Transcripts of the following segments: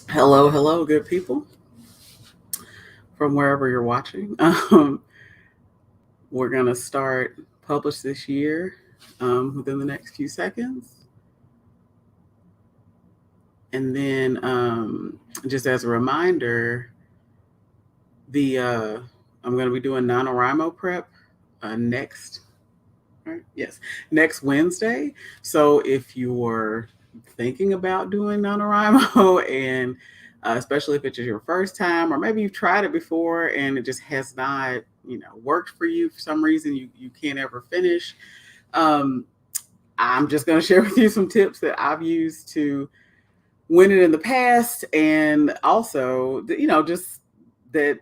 Hello, hello, good people from wherever you're watching. We're going to start publish this year within the next few seconds. And then just as a reminder, the I'm going to be doing NaNoWriMo prep next, right? Yes, next Wednesday. So if you're thinking about doing NaNoWriMo and especially if it's your first time or maybe you've tried it before and it just has not worked for you for some reason, you can't ever finish. um, I'm just going to share with you some tips that I've used to win it in the past, and also just that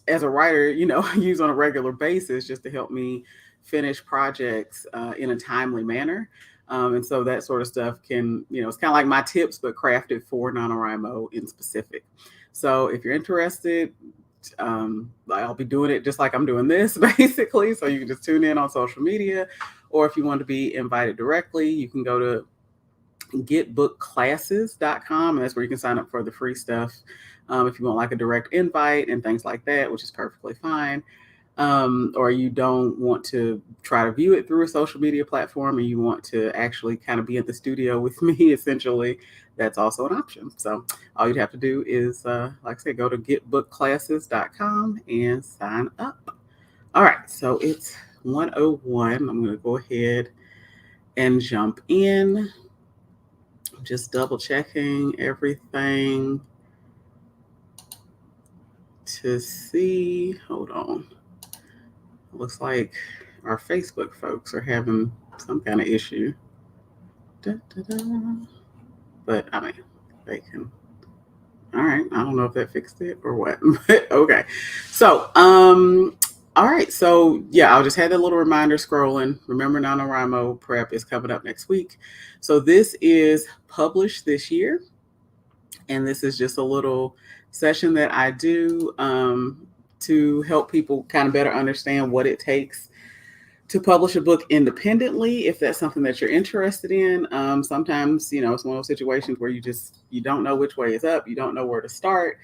as a writer, use on a regular basis just to help me finish projects in a timely manner. And so that sort of stuff can, it's kind of like my tips, but crafted for NaNoWriMo in specific. So if you're interested, I'll be doing it just like I'm doing this, basically. So you can just tune in on social media, or if you want to be invited directly, you can go to getbookclasses.com, and that's where you can sign up for the free stuff if you want like a direct invite and things like that, which is perfectly fine. Or you don't want to try to view it through a social media platform and you want to actually kind of be in the studio with me, essentially, that's also an option. So all you'd have to do is, like I said, go to getbookclasses.com and sign up. All right, so it's 101. I'm going to go ahead and jump in. Just double checking everything to see. Hold on. Looks like our Facebook folks are having some kind of issue. Da, da, da. But I mean, they can. All right. I don't know if that fixed it or what. But okay. So, all right. So yeah, I'll just have that little reminder scrolling. Remember, NaNoWriMo prep is coming up next week. So this is published this year. And this is just a little session that I do to help people kind of better understand what it takes to publish a book independently, if that's something that you're interested in. Sometimes, it's one of those situations where you don't know which way is up, you don't know where to start.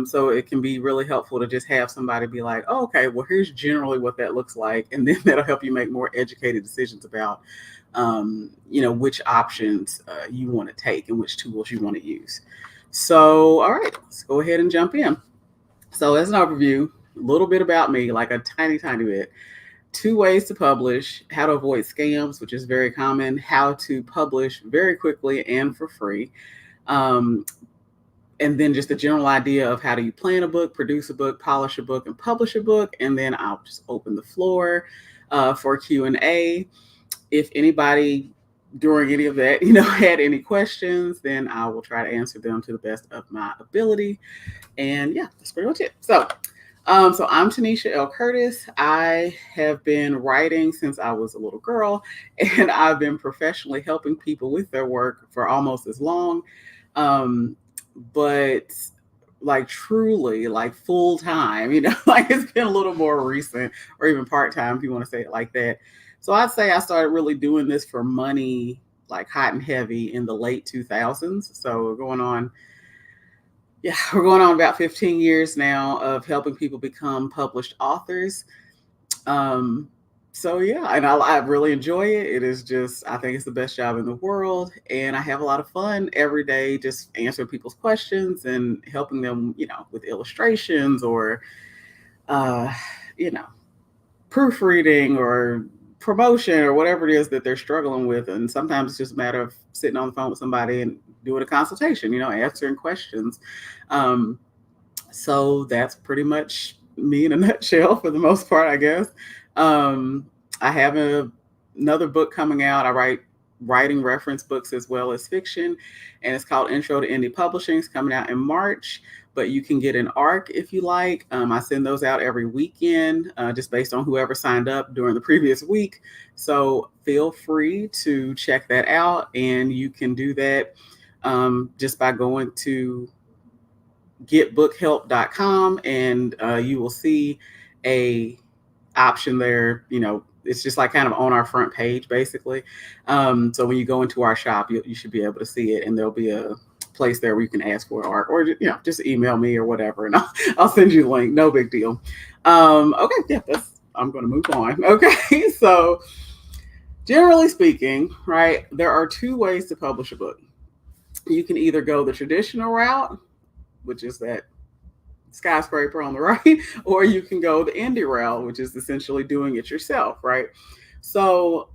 So it can be really helpful to just have somebody be like, oh, okay, well, here's generally what that looks like. And then that'll help you make more educated decisions about, which options you want to take and which tools you want to use. So, all right, let's go ahead and jump in. So, as an overview, a little bit about me, like a tiny, tiny bit. 2 ways to publish, how to avoid scams, which is very common, how to publish very quickly and for free. Um, and then just the general idea of how do you plan a book, produce a book, polish a book, and publish a book. And then I'll just open the floor for Q&A. If anybody during any of that, had any questions, then I will try to answer them to the best of my ability. And yeah, that's pretty much it. So I'm Tanisha L. Curtis. I have been writing since I was a little girl, and I've been professionally helping people with their work for almost as long. But like truly, like full time, like it's been a little more recent, or even part time, if you want to say it like that. So I'd say I started really doing this for money, like hot and heavy, in the late 2000s. So we're going on about 15 years now of helping people become published authors. Um, so yeah, and I really enjoy it. It is just, I think it's the best job in the world, and I have a lot of fun every day, just answering people's questions and helping them, with illustrations or, uh, you know, proofreading or promotion or whatever it is that they're struggling with. And sometimes it's just a matter of sitting on the phone with somebody and doing a consultation, answering questions. Um, so that's pretty much me in a nutshell for the most part, I guess. Um, I have another book coming out. I writing reference books as well as fiction, and it's called Intro to Indie Publishing. It's coming out in March, but you can get an ARC if you like. I send those out every weekend, just based on whoever signed up during the previous week. So feel free to check that out, and you can do that just by going to getbookhelp.com, and you will see a option there, it's just like kind of on our front page, basically. So when you go into our shop, you should be able to see it, and there'll be a place there where you can ask for art, or just email me or whatever, and I'll send you the link. No big deal. Okay, yeah, I'm going to move on. Okay, so generally speaking, right, there are two ways to publish a book. You can either go the traditional route, which is that skyscraper on the right, or you can go the indie route, which is essentially doing it yourself, right? So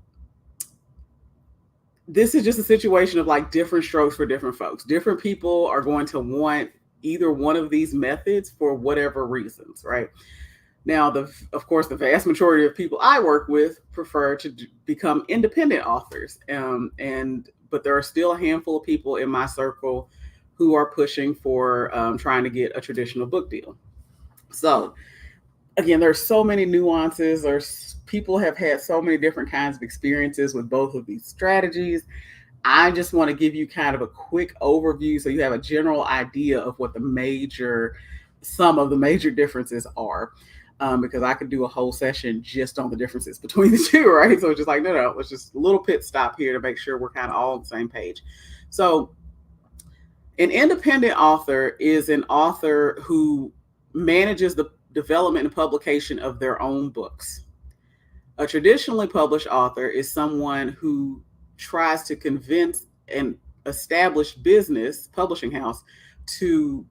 this is just a situation of like different strokes for different folks. Different people are going to want either one of these methods for whatever reasons, right? Now, of course, the vast majority of people I work with prefer to become independent authors, but there are still a handful of people in my circle who are pushing for trying to get a traditional book deal. So, again, there's so many nuances. People have had so many different kinds of experiences with both of these strategies. I just want to give you kind of a quick overview so you have a general idea of what some of the major differences are. Because I could do a whole session just on the differences between the two, right? So it's just like, no, let's just a little pit stop here to make sure we're kind of all on the same page. So an independent author is an author who manages the development and publication of their own books. A traditionally published author is someone who tries to convince an established business publishing house to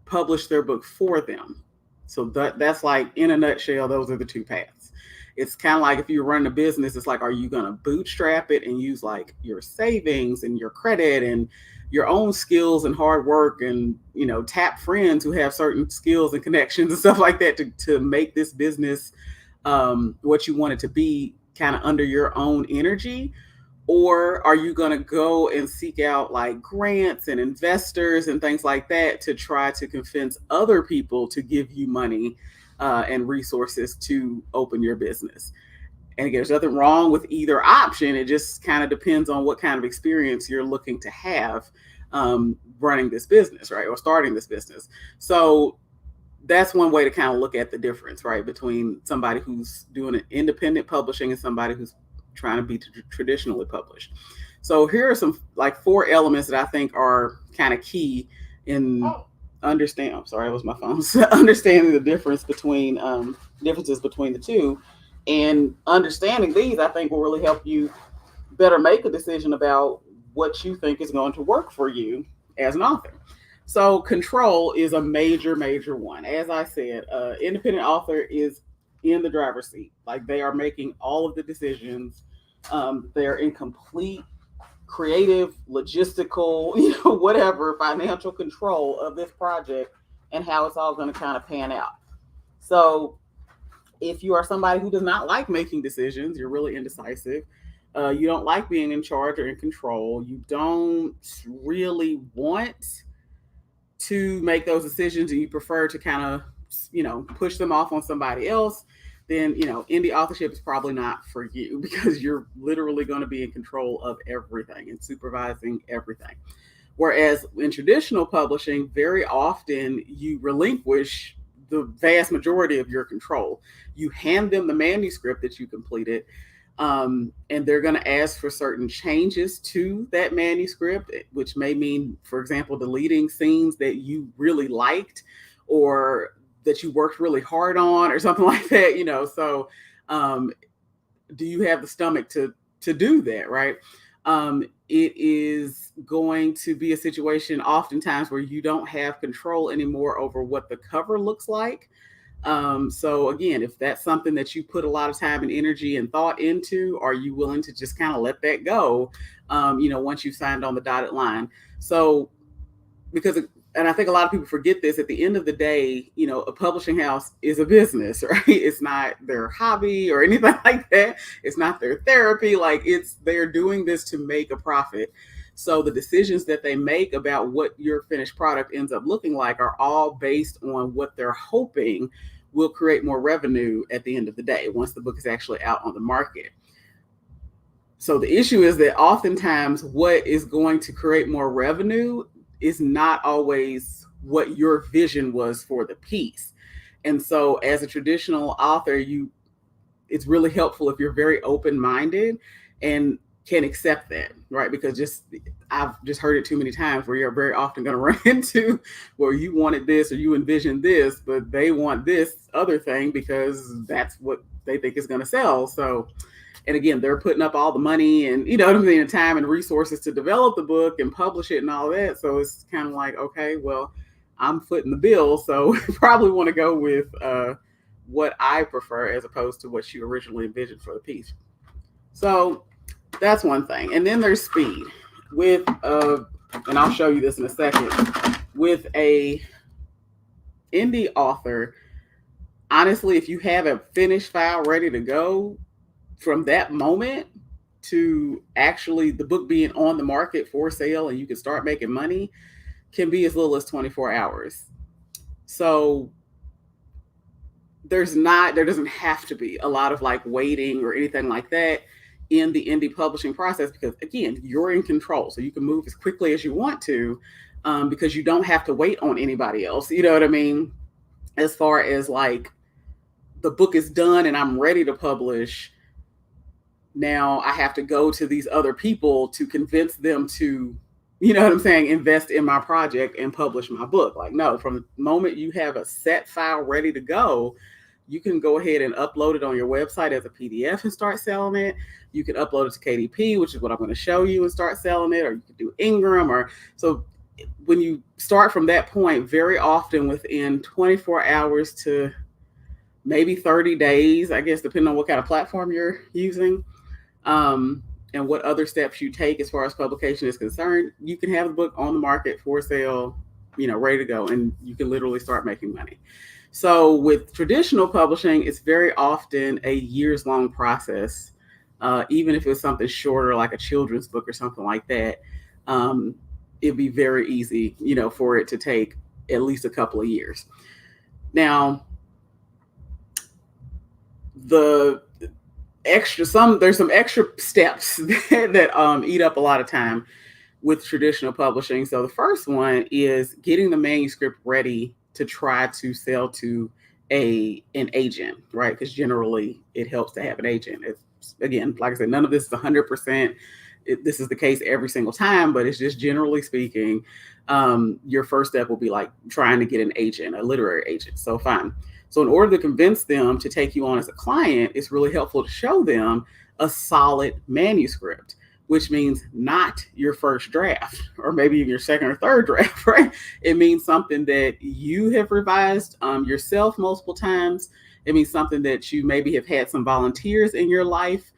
publish their book for them. So that's like, in a nutshell, those are the two paths. It's kind of like if you're running a business, it's like, are you going to bootstrap it and use like your savings and your credit and your own skills and hard work and, tap friends who have certain skills and connections and stuff like that to make this business what you want it to be, kind of under your own energy? Or are you going to go and seek out like grants and investors and things like that to try to convince other people to give you money and resources to open your business? And again, there's nothing wrong with either option. It just kind of depends on what kind of experience you're looking to have running this business, right? Or starting this business. So that's one way to kind of look at the difference, right? Between somebody who's doing an independent publishing and somebody who's trying to be traditionally published. So here are some like 4 elements that I think are kind of key in understanding. I'm sorry, it was my phone. Understanding the differences between the two, and understanding these, I think, will really help you better make a decision about what you think is going to work for you as an author. So control is a major one. As I said, independent author is in the driver's seat. Like, they are making all of the decisions. They're in complete creative, logistical, whatever, financial control of this project and how it's all going to kind of pan out. So if you are somebody who does not like making decisions, you're really indecisive, you don't like being in charge or in control, you don't really want to make those decisions, and you prefer to kind of, push them off on somebody else, then, indie authorship is probably not for you, because you're literally going to be in control of everything and supervising everything. Whereas in traditional publishing, very often you relinquish the vast majority of your control. You hand them the manuscript that you completed, and they're going to ask for certain changes to that manuscript, which may mean, for example, deleting scenes that you really liked or that you worked really hard on or something like that, So do you have the stomach to do that, right? It is going to be a situation oftentimes where you don't have control anymore over what the cover looks like. So again, if that's something that you put a lot of time and energy and thought into, are you willing to just kind of let that go, once you've signed on the dotted line? So, and I think a lot of people forget this, at the end of the day, a publishing house is a business, right? It's not their hobby or anything like that. It's not their therapy. Like, they're doing this to make a profit. So the decisions that they make about what your finished product ends up looking like are all based on what they're hoping will create more revenue at the end of the day, once the book is actually out on the market. So the issue is that oftentimes what is going to create more revenue is not always what your vision was for the piece. And so as a traditional author, you it's really helpful if you're very open-minded and can accept that, right? Because I've just heard it too many times where you're very often going to run into where you wanted this or you envisioned this, but they want this other thing because that's what they think is going to sell. So, and again, they're putting up all the money and, you know what I mean, the time and resources to develop the book and publish it and all that. So it's kind of like, okay, well, I'm footing the bill, so probably want to go with what I prefer as opposed to what you originally envisioned for the piece. So that's one thing. And then there's speed with and I'll show you this in a second, with a indie author. Honestly, if you have a finished file ready to go, from that moment to actually the book being on the market for sale and you can start making money can be as little as 24 hours. So there doesn't have to be a lot of like waiting or anything like that in the indie publishing process, because again, you're in control. So you can move as quickly as you want to, because you don't have to wait on anybody else. You know what I mean? As far as like the book is done and I'm ready to publish, now I have to go to these other people to convince them to, you know what I'm saying, invest in my project and publish my book. Like, no, from the moment you have a set file ready to go, you can go ahead and upload it on your website as a PDF and start selling it. You can upload it to KDP, which is what I'm going to show you, and start selling it, or you can do Ingram. Or so when you start from that point, very often within 24 hours to maybe 30 days, I guess, depending on what kind of platform you're using, and what other steps you take as far as publication is concerned, you can have the book on the market for sale, you know, ready to go, and you can literally start making money. So with traditional publishing, it's very often a years-long process. Even if it's something shorter, like a children's book or something like that, it'd be very easy, you know, for it to take at least a couple of years. Now, there's some extra steps that eat up a lot of time with traditional publishing. So the first one is getting the manuscript ready to try to sell to an agent, right? Because generally it helps to have an agent. Again, like I said, none of this is 100%. This is the case every single time, but it's just generally speaking, your first step will be like trying to get an agent, a literary agent. So fine. So in order to convince them to take you on as a client, it's really helpful to show them a solid manuscript, which means not your first draft or maybe even your second or third draft, right? It means something that you have revised yourself multiple times. It means something that you maybe have had some volunteers in your life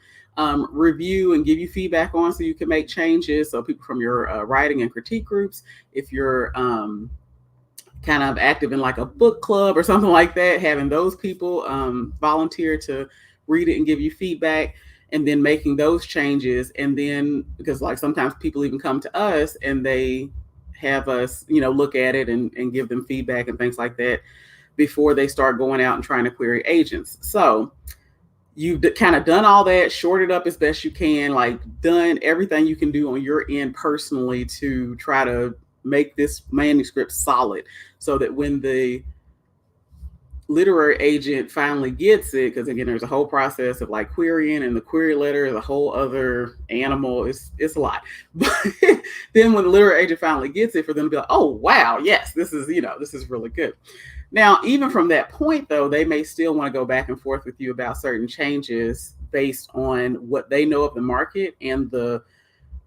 review and give you feedback on so you can make changes. So people from your writing and critique groups, if you're kind of active in like a book club or something like that, having those people volunteer to read it and give you feedback, and then making those changes. And then, because like sometimes people even come to us and they have us, you know, look at it and give them feedback and things like that before they start going out and trying to query agents. So you've kind of done all that, shorted up as best you can, like done everything you can do on your end personally to try to make this manuscript solid, so that when the literary agent finally gets it, because again, there's a whole process of like querying, and the query letter is a whole other animal. It's a lot. But then when the literary agent finally gets it, for them to be like, oh wow, yes, this is really good. Now, even from that point though, they may still want to go back and forth with you about certain changes based on what they know of the market and the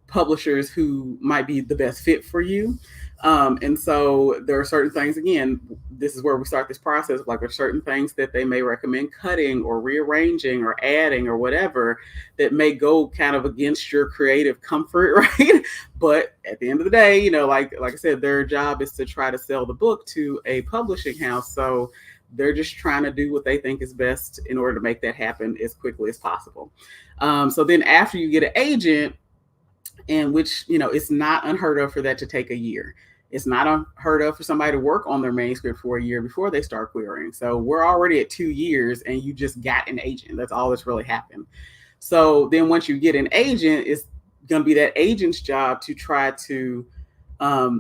publishers who might be the best fit for you. And so there are certain things, again, this is where we start this process of like, there's certain things that they may recommend cutting or rearranging or adding or whatever that may go kind of against your creative comfort, right? But at the end of the day, you know, like I said, their job is to try to sell the book to a publishing house. So they're just trying to do what they think is best in order to make that happen as quickly as possible. So then after you get an agent, and which, you know, it's not unheard of for that to take a year. It's not unheard of for somebody to work on their manuscript for a year before they start querying. So we're already at 2 years and you just got an agent. That's all that's really happened. So then once you get an agent, it's going to be that agent's job to try to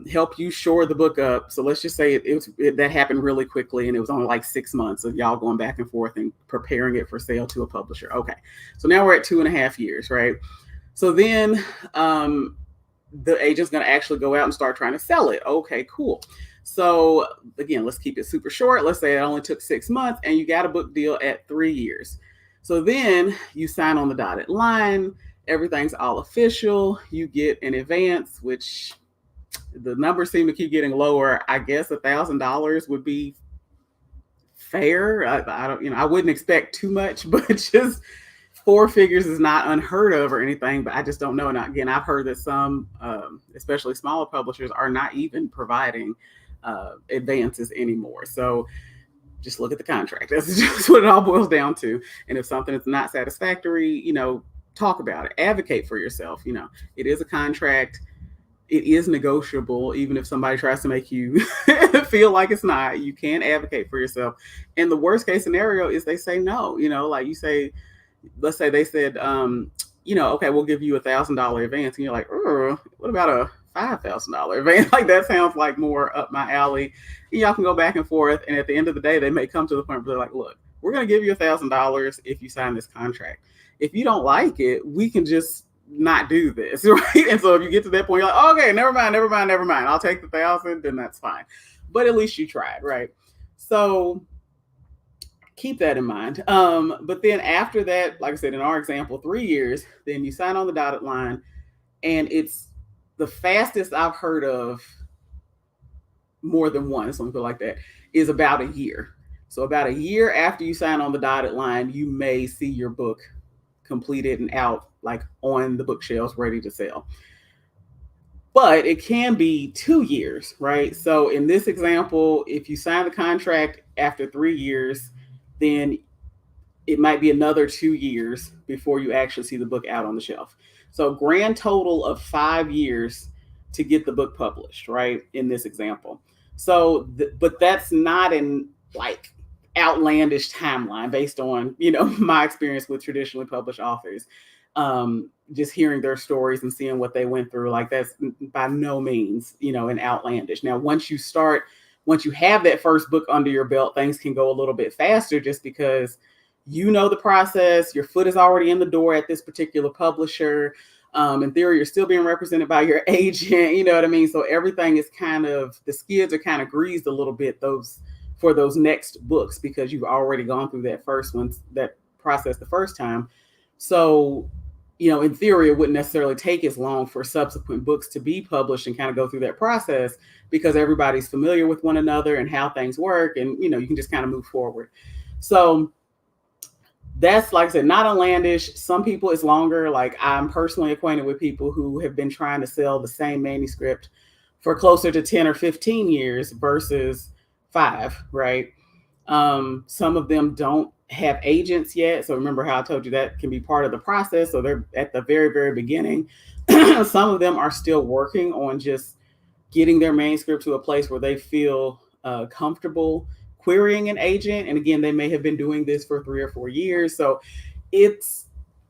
help you shore the book up. So let's just say that happened really quickly, and it was only like 6 months of y'all going back and forth and preparing it for sale to a publisher. Okay, so now we're at 2.5 years, right? So then the agent's going to actually go out and start trying to sell it. Okay, cool. So again, let's keep it super short. Let's say it only took 6 months and you got a book deal at 3 years. So then you sign on the dotted line. Everything's all official. You get an advance, which the numbers seem to keep getting lower. I guess $1,000 would be fair. I don't, I wouldn't expect too much, but just 4 figures is not unheard of or anything. But I just don't know. And again, I've heard that some, especially smaller publishers, are not even providing advances anymore. So just look at the contract. That's just what it all boils down to. And if something is not satisfactory, talk about it. Advocate for yourself. It is a contract. It is negotiable. Even if somebody tries to make you feel like it's not, you can advocate for yourself. And the worst case scenario is they say no. Like you say, let's say they said, okay, we'll give you $1,000 advance. And you're like, what about a $5,000 advance? Like, that sounds like more up my alley. And y'all can go back and forth. And at the end of the day, they may come to the point where they're like, look, we're going to give you $1,000 if you sign this contract. If you don't like it, we can just not do this, right? And so if you get to that point, you're like, okay, never mind. I'll take the 1,000, then that's fine. But at least you tried, right? So keep that in mind. But then after that, like I said, in our example, 3 years, then you sign on the dotted line, and it's the fastest I've heard of, more than one, something like that, is about a year. So about a year after you sign on the dotted line, you may see your book completed and out, like on the bookshelves, ready to sell. But it can be 2 years, right? So in this example, if you sign the contract after 3 years, then it might be another 2 years before you actually see the book out on the shelf. So grand total of 5 years to get the book published, right? In this example. So, but that's not an like outlandish timeline based on, my experience with traditionally published authors. Just hearing their stories and seeing what they went through, like, that's by no means, an outlandish. Now, once you have that first book under your belt, things can go a little bit faster just because the process, your foot is already in the door at this particular publisher. In theory, you're still being represented by your agent, you know what I mean? So everything is the skids are kind of greased a little bit for those next books, because you've already gone through that process the first time. So, in theory, it wouldn't necessarily take as long for subsequent books to be published and kind of go through that process, because everybody's familiar with one another and how things work. And, you can just kind of move forward. So that's, like I said, not outlandish. Some people it's longer. Like, I'm personally acquainted with people who have been trying to sell the same manuscript for closer to 10 or 15 years versus 5, right? Some of them don't have agents yet. So remember how I told you that can be part of the process. So they're at the very, very beginning. Some of them are still working on just getting their manuscript to a place where they feel comfortable querying an agent. And again, they may have been doing this for 3 or 4 years. So it's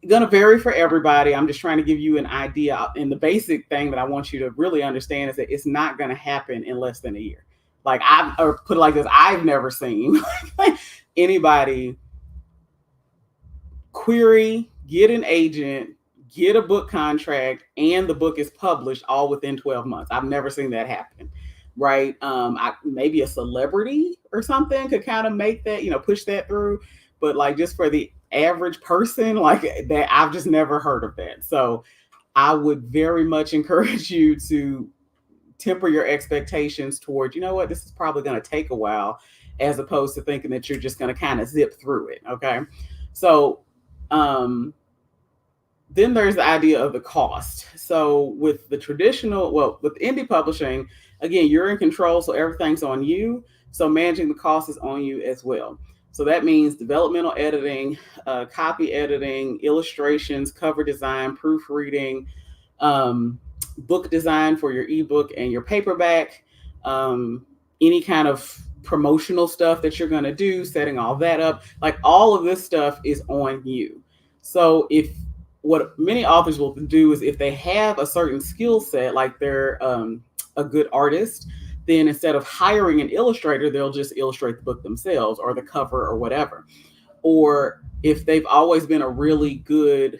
going to vary for everybody. I'm just trying to give you an idea. And the basic thing that I want you to really understand is that it's not going to happen in less than a year. Like, or put it like this, I've never seen anybody query, get an agent, get a book contract, and the book is published all within 12 months. I've never seen that happen, right? Maybe a celebrity or something could kind of make that, push that through. But like, just for the average person, like that, I've just never heard of that. So I would very much encourage you to temper your expectations toward, this is probably going to take a while, as opposed to thinking that you're just going to kind of zip through it. Okay. So, then there's the idea of the cost. So with with indie publishing, again, you're in control. So everything's on you. So managing the cost is on you as well. So that means developmental editing, copy editing, illustrations, cover design, proofreading, book design for your ebook and your paperback, any kind of promotional stuff that you're going to do, setting all that up, like all of this stuff is on you. So what many authors will do is, if they have a certain skill set, like they're a good artist, then instead of hiring an illustrator, they'll just illustrate the book themselves or the cover or whatever. Or if they've always been a really good,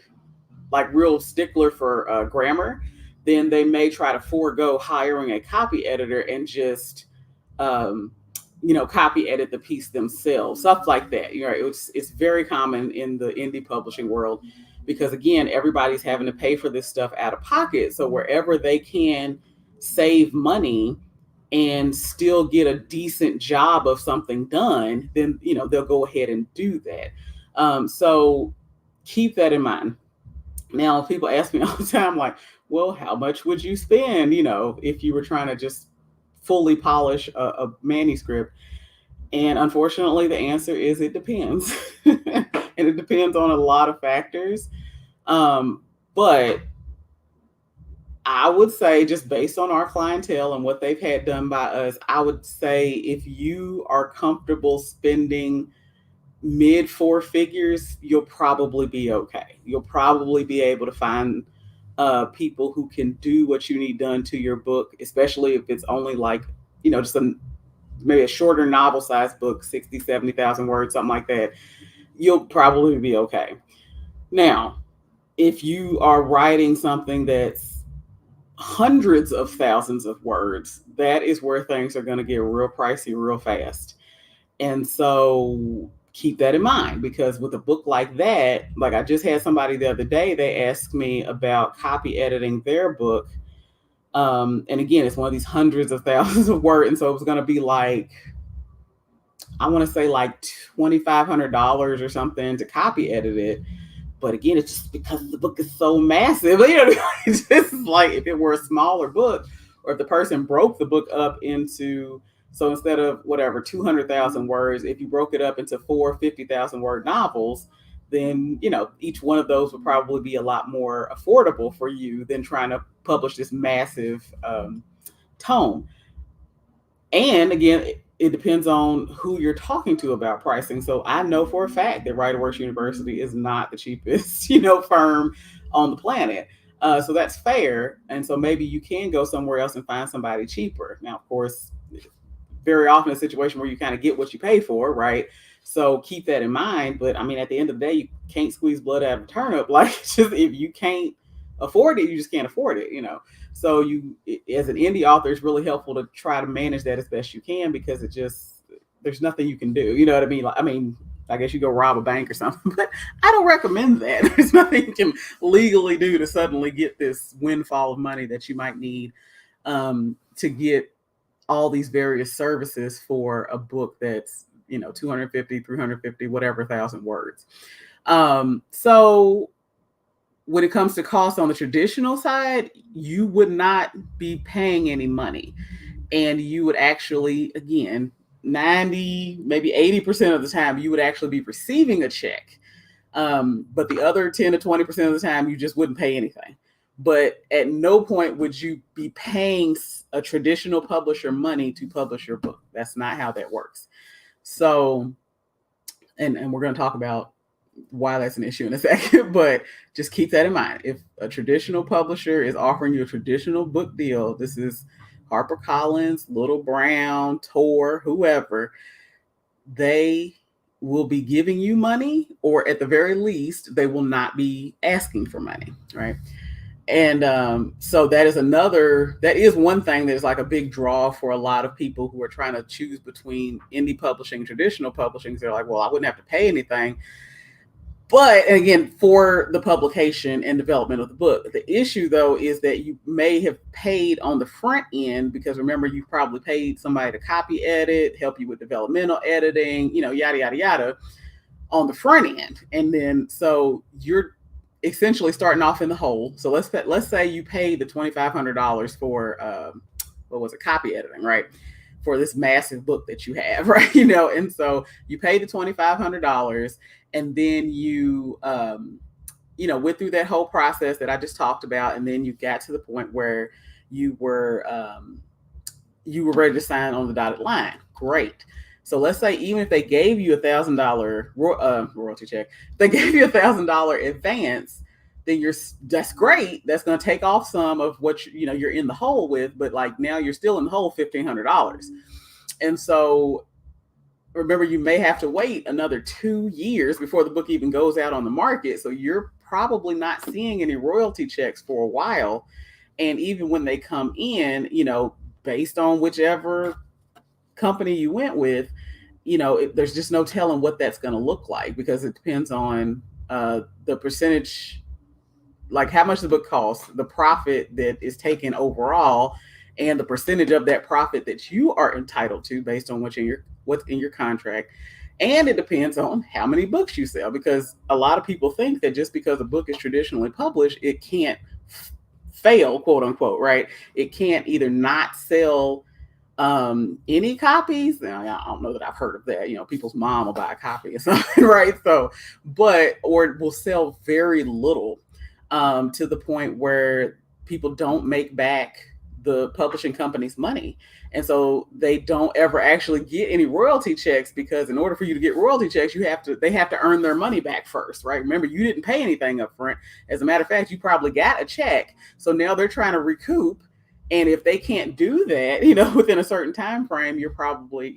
like real stickler for grammar, then they may try to forego hiring a copy editor and just, um, copy edit the piece themselves, stuff like that. It's very common in the indie publishing world because again, everybody's having to pay for this stuff out of pocket. So wherever they can save money and still get a decent job of something done, then they'll go ahead and do that. So keep that in mind. Now, people ask me all the time, like, well, how much would you spend, if you were trying to just fully polish a manuscript? And unfortunately, the answer is it depends. And it depends on a lot of factors. But I would say, just based on our clientele and what they've had done by us, I would say if you are comfortable spending mid four figures, you'll probably be okay. You'll probably be able to find people who can do what you need done to your book, especially if it's only like, just maybe a shorter novel size book, 60, 70,000 words, something like that. You'll probably be okay. Now, if you are writing something that's hundreds of thousands of words, that is where things are going to get real pricey real fast. And so keep that in mind, because with a book like that, like I just had somebody the other day, they asked me about copy editing their book. And again, it's one of these hundreds of thousands of words. And so it was going to be like, I want to say like $2,500 or something to copy edit it. But again, it's just because the book is so massive. It's just like if it were a smaller book, or if the person broke the book up into, so instead of whatever, 200,000 words, if you broke it up into 4 50,000 word novels, then, each one of those would probably be a lot more affordable for you than trying to publish this massive tome. And again, it depends on who you're talking to about pricing. So I know for a fact that WriterWorks University is not the cheapest, firm on the planet. So that's fair. And so maybe you can go somewhere else and find somebody cheaper. Now, of course, very often a situation where you kind of get what you pay for, right? So keep that in mind. But I mean, at the end of the day, you can't squeeze blood out of a turnip. Like, just if you can't afford it, you just can't afford it, So as an indie author, it's really helpful to try to manage that as best you can, because there's nothing you can do. You know what I mean? Like, I guess you go rob a bank or something, but I don't recommend that. There's nothing you can legally do to suddenly get this windfall of money that you might need to get all these various services for a book that's 250, 350, whatever thousand words. So when it comes to costs on the traditional side, you would not be paying any money, and you would actually, again, 90, maybe 80% of the time, you would actually be receiving a check. But the other 10 to 20% of the time, you just wouldn't pay anything. But at no point would you be paying a traditional publisher money to publish your book. That's not how that works. So, and we're going to talk about why that's an issue in a second, but just keep that in mind. If a traditional publisher is offering you a traditional book deal, this is HarperCollins, Little Brown, Tor, whoever, they will be giving you money, or at the very least, they will not be asking for money, right? And so that is one thing that is like a big draw for a lot of people who are trying to choose between indie publishing, traditional publishing. They're like, well, I wouldn't have to pay anything. But again, for the publication and development of the book, the issue though is that you may have paid on the front end, because remember, you probably paid somebody to copy edit, help you with developmental editing, yada, yada, yada on the front end. And then, so you're essentially starting off in the hole. So let's say you paid the $2,500 for, copy editing, right? For this massive book that you have, right? And so you paid the $2,500, and then you, went through that whole process that I just talked about. And then you got to the point where you were ready to sign on the dotted line. Great. So let's say even if they gave you $1,000 royalty check, they gave you $1,000 advance, then that's great. That's going to take off some of what you're in the hole with, but like now you're still in the hole $1,500. And so remember, you may have to wait another 2 years before the book even goes out on the market. So you're probably not seeing any royalty checks for a while. And even when they come in, based on whichever company you went with, there's just no telling what that's going to look like, because it depends on the percentage, like how much the book costs, the profit that is taken overall, and the percentage of that profit that you are entitled to based on what's in your contract. And it depends on how many books you sell, because a lot of people think that just because a book is traditionally published, it can't fail, quote unquote, right? It can't either not sell any copies. Now, I don't know that I've heard of that. People's mom will buy a copy or something, right? So, or it will sell very little, to the point where people don't make back the publishing company's money. And so they don't ever actually get any royalty checks, because in order for you to get royalty checks, they have to earn their money back first, right? Remember, you didn't pay anything up front. As a matter of fact, you probably got a check. So now they're trying to recoup. And if they can't do that, within a certain time frame, you're probably,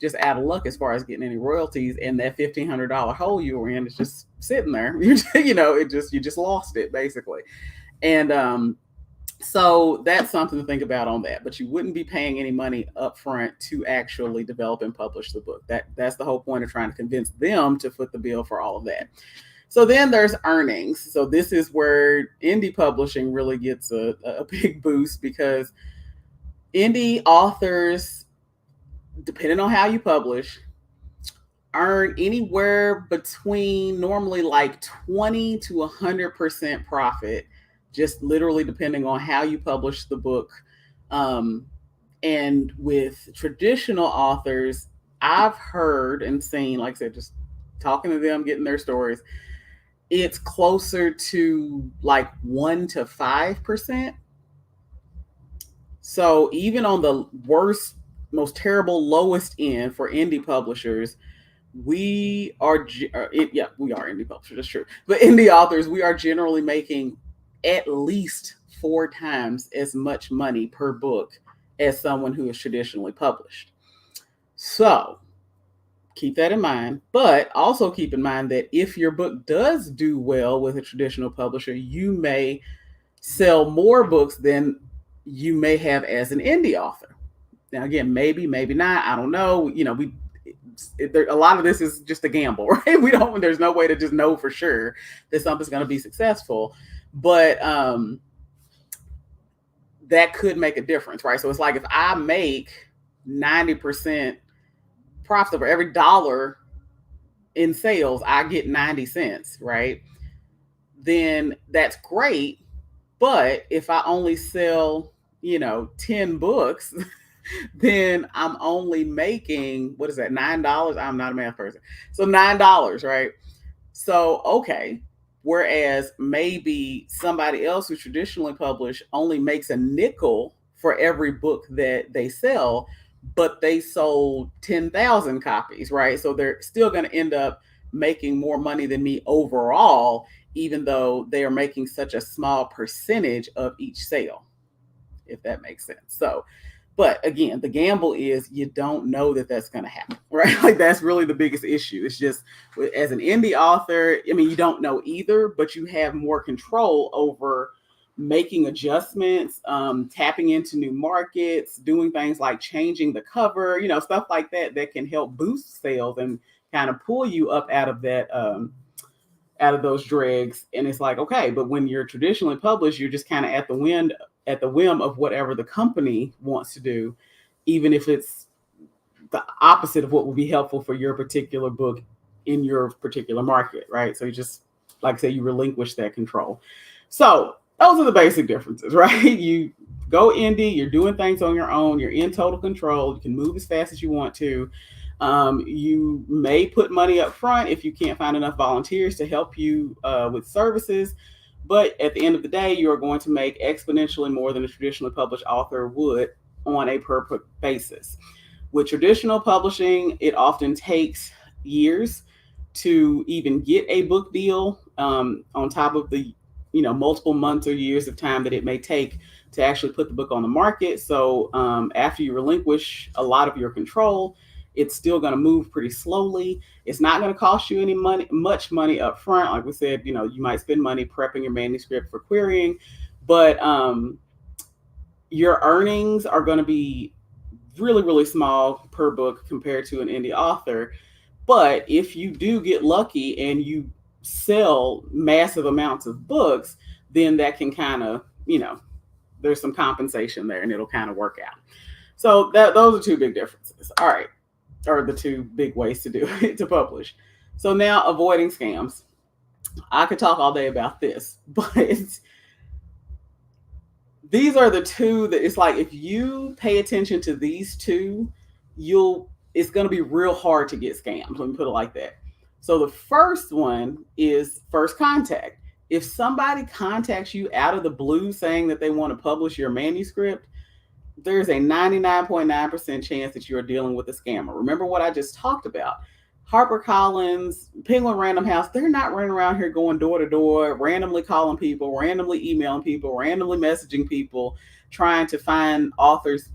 just out of luck as far as getting any royalties. And that $1,500 hole you were in is just sitting there. You just lost it, basically. And so that's something to think about on that. But you wouldn't be paying any money up front to actually develop and publish the book. That's the whole point of trying to convince them to foot the bill for all of that. So then there's earnings. So this is where indie publishing really gets a big boost, because indie authors, depending on how you publish, earn anywhere between normally like 20 to 100% profit, just literally depending on how you publish the book. And with traditional authors, I've heard and seen, like I said, just talking to them, getting their stories, it's closer to like 1 to 5%. So even on the worst, most terrible, lowest end for indie publishers, we are indie publishers, that's true. But indie authors, we are generally making at least 4 times as much money per book as someone who is traditionally published. So keep that in mind, but also keep in mind that if your book does do well with a traditional publisher, you may sell more books than you may have as an indie author. Now, again, maybe not. I don't know. A lot of this is just a gamble, right? There's no way to just know for sure that something's going to be successful, but that could make a difference, right? So it's like if I make 90% profit over every dollar in sales, I get 90 cents, right? Then that's great. But if I only sell, 10 books, then I'm only making, what is that, $9? I'm not a math person. So $9, right? So, okay. Whereas maybe somebody else who traditionally published only makes a nickel for every book that they sell, but they sold 10,000 copies, right? So they're still going to end up making more money than me overall, even though they are making such a small percentage of each sale, if that makes sense. So, but again, the gamble is you don't know that that's going to happen, right? Like that's really the biggest issue. It's just as an indie author, you don't know either, but you have more control over making adjustments, tapping into new markets, doing things like changing the cover, stuff like that can help boost sales and kind of pull you up out of that, out of those dregs. And it's like, okay, but when you're traditionally published, you're just kind of at the whim of whatever the company wants to do, even if it's the opposite of what would be helpful for your particular book in your particular market, right? So you just, like I say, you relinquish that control. So those are the basic differences, right? You go indie, you're doing things on your own, you're in total control, you can move as fast as you want to. You may put money up front if you can't find enough volunteers to help you with services. But at the end of the day, you are going to make exponentially more than a traditionally published author would on a per book basis. With traditional publishing, it often takes years to even get a book deal, on top of the multiple months or years of time that it may take to actually put the book on the market. So after you relinquish a lot of your control, it's still going to move pretty slowly. It's not going to cost you much money up front. Like we said, you might spend money prepping your manuscript for querying, but your earnings are going to be really, really small per book compared to an indie author. But if you do get lucky and you sell massive amounts of books, then that can kind of, there's some compensation there and it'll kind of work out. So those are two big differences. All right. Or the two big ways to do it, to publish. So now avoiding scams. I could talk all day about this, but these are the two that it's like, if you pay attention to these two, it's going to be real hard to get scammed. Let me put it like that. So the first one is first contact. If somebody contacts you out of the blue saying that they want to publish your manuscript, there's a 99.9% chance that you're dealing with a scammer. Remember what I just talked about. HarperCollins, Penguin Random House, they're not running around here going door to door, randomly calling people, randomly emailing people, randomly messaging people, trying to find authors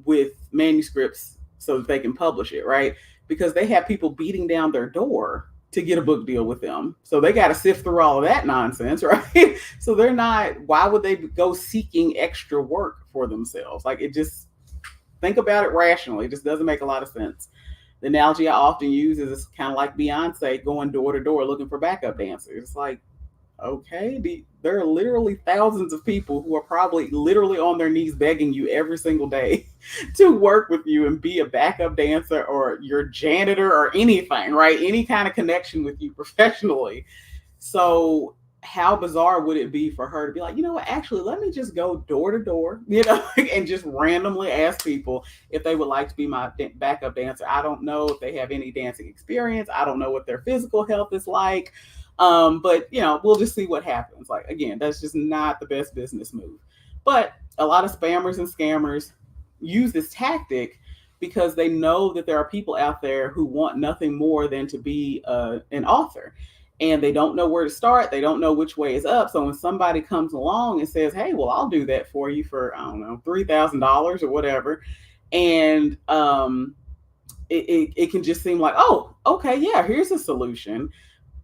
with manuscripts so that they can publish it, right? Because they have people beating down their door to get a book deal with them. So they got to sift through all of that nonsense, right? So why would they go seeking extra work for themselves? Like, think about it rationally. It just doesn't make a lot of sense. The analogy I often use is kind of like Beyonce going door to door looking for backup dancers. It's like, okay, there are literally thousands of people who are probably literally on their knees begging you every single day to work with you and be a backup dancer or your janitor or anything, right? Any kind of connection with you professionally. So how bizarre would it be for her to be like, what, actually, let me just go door to door, and just randomly ask people if they would like to be my backup dancer. I don't know if they have any dancing experience. I don't know what their physical health is like. But we'll just see what happens. Like, again, that's just not the best business move. But a lot of spammers and scammers use this tactic because they know that there are people out there who want nothing more than to be an author. And they don't know where to start. They don't know which way is up. So when somebody comes along and says, hey, well, I'll do that for you for, I don't know, $3,000 or whatever. And it can just seem like, oh, okay, yeah, here's a solution.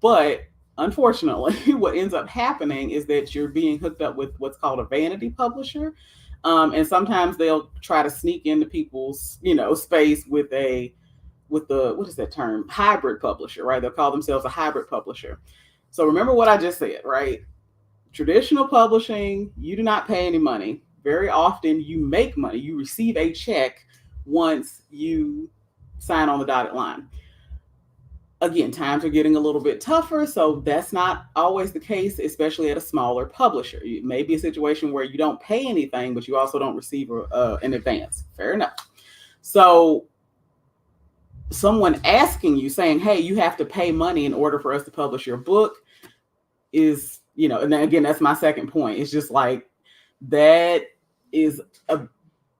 But unfortunately, what ends up happening is that you're being hooked up with what's called a vanity publisher. And sometimes they'll try to sneak into people's, space with what is that term? Hybrid publisher, right? They'll call themselves a hybrid publisher. So remember what I just said, right? Traditional publishing, you do not pay any money. Very often you make money. You receive a check once you sign on the dotted line. Again, times are getting a little bit tougher, so that's not always the case, especially at a smaller publisher. It may be a situation where you don't pay anything, but you also don't receive an advance. Fair enough. So someone asking you, saying, hey, you have to pay money in order for us to publish your book is, and then again, that's my second point. It's just like, that is a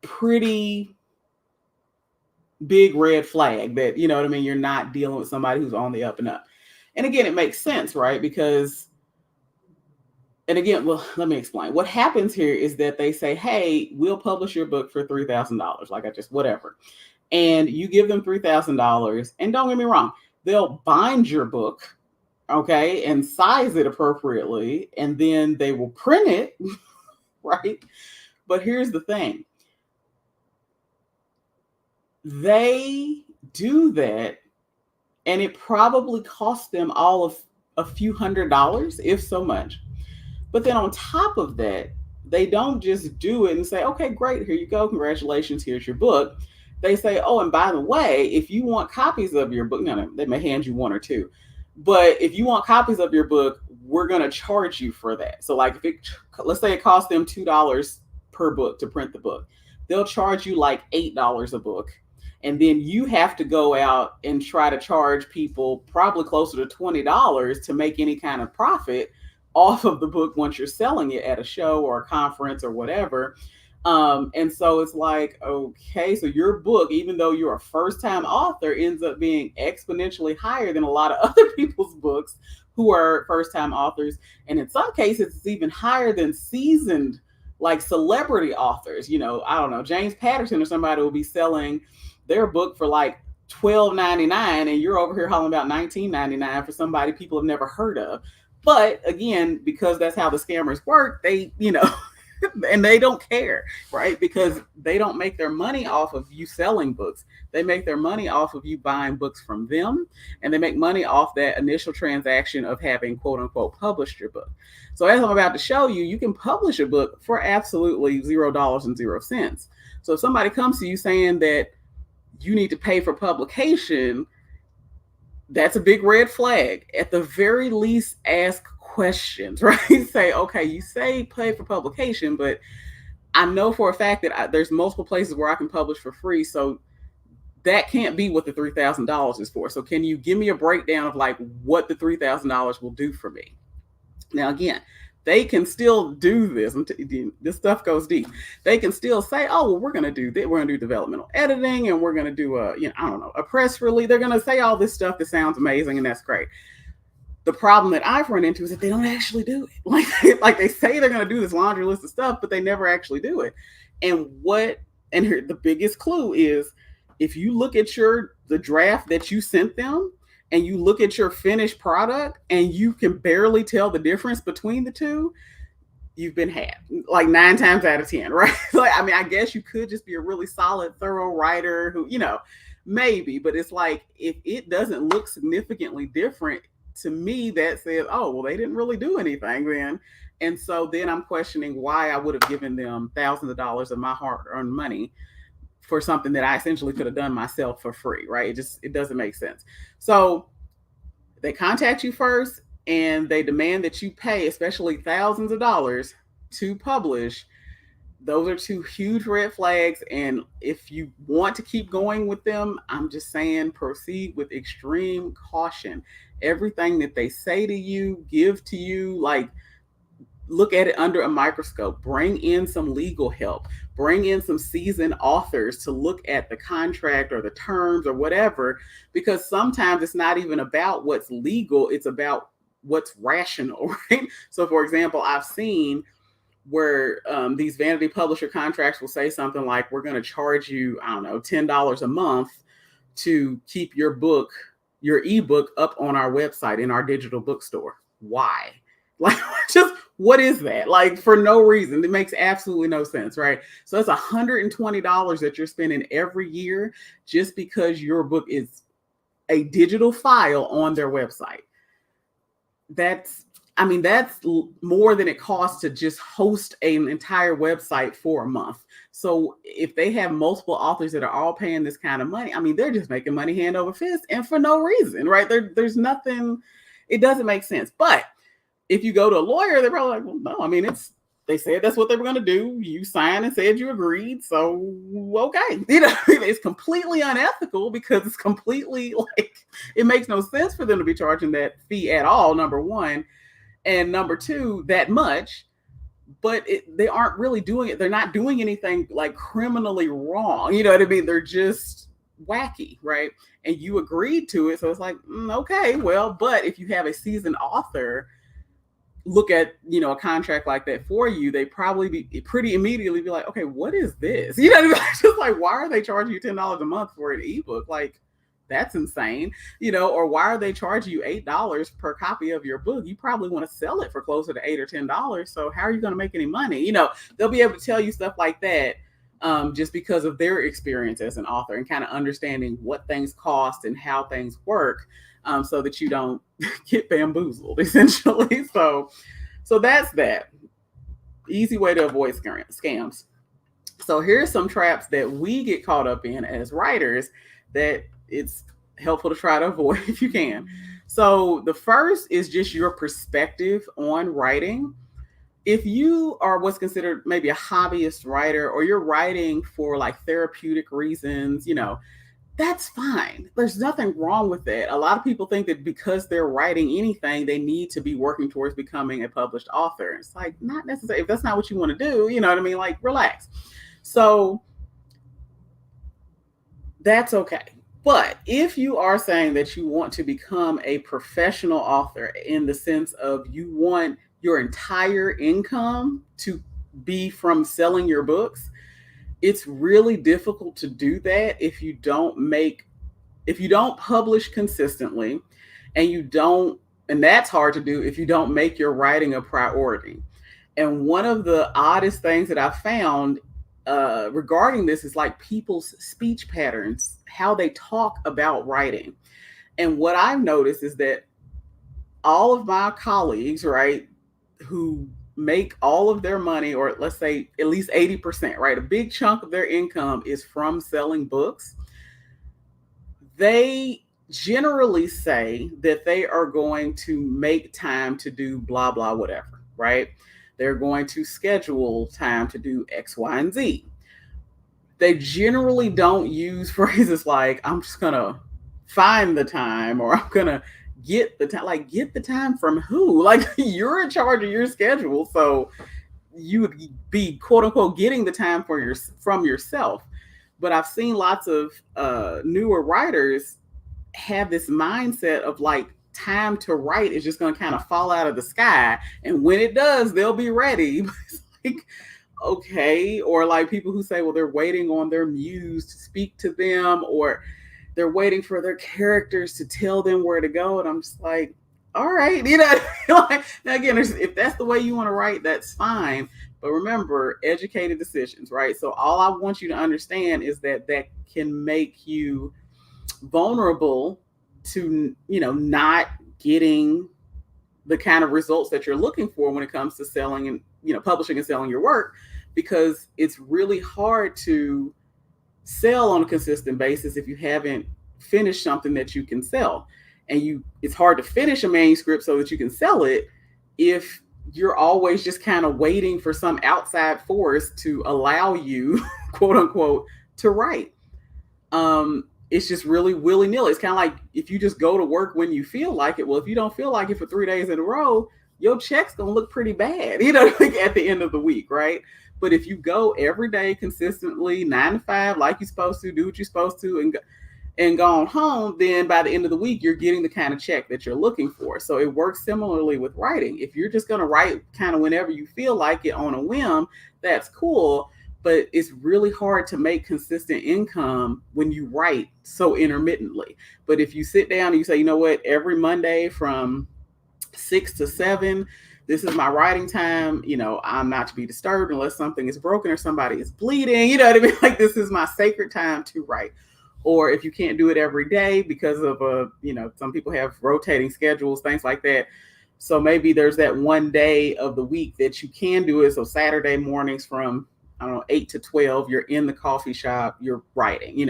pretty big red flag that, you're not dealing with somebody who's on the up and up. And again, it makes sense, right? Because, and again, well, let me explain. What happens here is that they say, hey, we'll publish your book for $3,000, like whatever. And you give them $3,000, and don't get me wrong, they'll bind your book, okay, and size it appropriately, and then they will print it, right? But here's the thing. They do that, and it probably costs them all of a few $100s, if so much. But then on top of that, they don't just do it and say, okay, great, here you go, congratulations, here's your book. They say, oh, and by the way, if you want copies of your book, no, they may hand you one or two, but if you want copies of your book, we're going to charge you for that. So like, let's say it costs them $2 per book to print the book, they'll charge you like $8 a book. And then you have to go out and try to charge people probably closer to $20 to make any kind of profit off of the book once you're selling it at a show or a conference or whatever. And so it's like, okay, so your book, even though you're a first-time author, ends up being exponentially higher than a lot of other people's books who are first-time authors. And in some cases, it's even higher than seasoned, like celebrity authors. I don't know, James Patterson or somebody will be selling their book for like $12.99, and you're over here hollering about $19.99 for somebody people have never heard of. But again, because that's how the scammers work, they, and they don't care, right? Because they don't make their money off of you selling books. They make their money off of you buying books from them, and they make money off that initial transaction of having, quote unquote, published your book. So as I'm about to show you, you can publish a book for absolutely $0.00. So if somebody comes to you saying that you need to pay for publication, that's a big red flag. At the very least, ask questions, right? Say, okay, you say pay for publication, but I know for a fact that there's multiple places where I can publish for free. So that can't be what the $3,000 is for. So can you give me a breakdown of like what the $3,000 will do for me? Now, again, they can still do this. This stuff goes deep. They can still say, oh, well, we're going to do that. We're going to do developmental editing, and we're going to do a press release. They're going to say all this stuff that sounds amazing, and that's great. The problem that I've run into is that they don't actually do it. Like they say they're going to do this laundry list of stuff, but they never actually do it. And here, the biggest clue is, if you look at the draft that you sent them, and you look at your finished product and you can barely tell the difference between the two, you've been had like 9 times out of 10, right? Like, I mean, I guess you could just be a really solid, thorough writer who, maybe, but it's like, if it doesn't look significantly different, to me, that says, oh, well, they didn't really do anything then. And so then I'm questioning why I would have given them thousands of dollars of my hard-earned money for something that I essentially could have done myself for free, right? It doesn't make sense. So they contact you first and they demand that you pay, especially thousands of dollars, to publish. Those are 2 huge red flags. And if you want to keep going with them, I'm just saying, proceed with extreme caution. Everything that they say to you, give to you, like, look at it under a microscope. Bring in some legal help. Bring in some seasoned authors to look at the contract or the terms or whatever, because sometimes it's not even about what's legal. It's about what's rational, right? So, for example, I've seen where these vanity publisher contracts will say something like, we're going to charge you, I don't know, $10 a month to keep your ebook up on our website in our digital bookstore. Why? Like, just what is that? Like, for no reason. It makes absolutely no sense, right? So it's $120 that you're spending every year just because your book is a digital file on their website. That's more than it costs to just host an entire website for a month. So if they have multiple authors that are all paying this kind of money, they're just making money hand over fist and for no reason, right? There's nothing, it doesn't make sense. But if you go to a lawyer, they're probably like, well, no, they said that's what they were going to do. You signed and said you agreed. So, okay. It's completely unethical because it's completely it makes no sense for them to be charging that fee at all, number one. And number two, that much, but they aren't really doing it. They're not doing anything like criminally wrong. You know what I mean? They're just wacky, right? And you agreed to it. So it's like, okay, well, but if you have a seasoned author look at, a contract like that for you, they probably pretty immediately be like, okay, what is this? You know what I mean? Just like, why are they charging you $10 a month for an ebook? Like, that's insane, or why are they charging you $8 per copy of your book? You probably want to sell it for closer to $8 or $10. So how are you going to make any money? They'll be able to tell you stuff like that just because of their experience as an author and kind of understanding what things cost and how things work. So that you don't get bamboozled, essentially. So that's that. Easy way to avoid scams. So here's some traps that we get caught up in as writers that it's helpful to try to avoid if you can. So the first is just your perspective on writing. If you are what's considered maybe a hobbyist writer, or you're writing for like therapeutic reasons, that's fine. There's nothing wrong with that. A lot of people think that because they're writing anything, they need to be working towards becoming a published author. It's like, not necessarily. If that's not what you want to do, you know what I mean? Like, relax. So that's okay. But if you are saying that you want to become a professional author in the sense of you want your entire income to be from selling your books, it's really difficult to do that if you don't publish consistently, and you don't and that's hard to do if you don't make your writing a priority. And one of the oddest things that I found regarding this is like people's speech patterns, how they talk about writing. And what I've noticed is that all of my colleagues, right, who make all of their money, or let's say at least 80%, right, a big chunk of their income is from selling books, they generally say that they are going to make time to do blah, blah, whatever, right? They're going to schedule time to do X, Y, and Z. They generally don't use phrases like, I'm just going to find the time, or I'm going to get the time. Like, get the time from who? Like, you're in charge of your schedule. So you would be, quote unquote, getting the time from yourself. But I've seen lots of newer writers have this mindset of like, time to write is just going to kind of fall out of the sky, and when it does, they'll be ready. It's like, okay. Or like people who say, well, they're waiting on their muse to speak to them, or they're waiting for their characters to tell them where to go. And I'm just like, all right, like, now again, if that's the way you want to write, that's fine. But remember, educated decisions, right? So all I want you to understand is that that can make you vulnerable to, not getting the kind of results that you're looking for when it comes to selling and, publishing and selling your work, because it's really hard to sell on a consistent basis if you haven't finished something that you can sell. And it's hard to finish a manuscript so that you can sell it if you're always just kind of waiting for some outside force to allow you, quote unquote, to write. It's just really willy-nilly. It's kind of like if you just go to work when you feel like it. Well, if you don't feel like it for 3 days in a row, your check's gonna look pretty bad, like at the end of the week, right? But if you go every day consistently, 9 to 5, like you're supposed to, do what you're supposed to, and gone home, then by the end of the week, you're getting the kind of check that you're looking for. So it works similarly with writing. If you're just going to write kind of whenever you feel like it on a whim, that's cool. But it's really hard to make consistent income when you write so intermittently. But if you sit down and you say, you know what, every Monday from 6 to 7, this is my writing time. I'm not to be disturbed unless something is broken or somebody is bleeding. You know what I mean? Like, this is my sacred time to write. Or if you can't do it every day because of some people have rotating schedules, things like that. So maybe there's that one day of the week that you can do it. So Saturday mornings from, I don't know, 8 to 12, you're in the coffee shop, you're writing,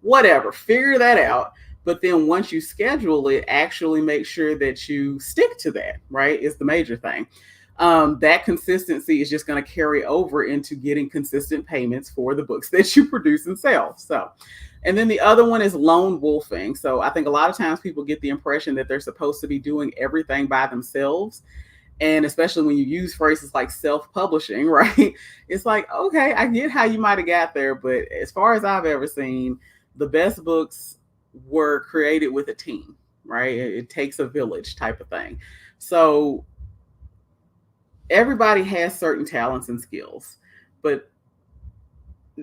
whatever, figure that out. But then once you schedule it, actually make sure that you stick to that, right? Is the major thing. That consistency is just going to carry over into getting consistent payments for the books that you produce and sell. So, and then the other one is lone wolfing. So I think a lot of times people get the impression that they're supposed to be doing everything by themselves. And especially when you use phrases like self-publishing, right? It's like, okay, I get how you might have got there, but as far as I've ever seen, the best books were created with a team, right? It takes a village type of thing. So everybody has certain talents and skills, but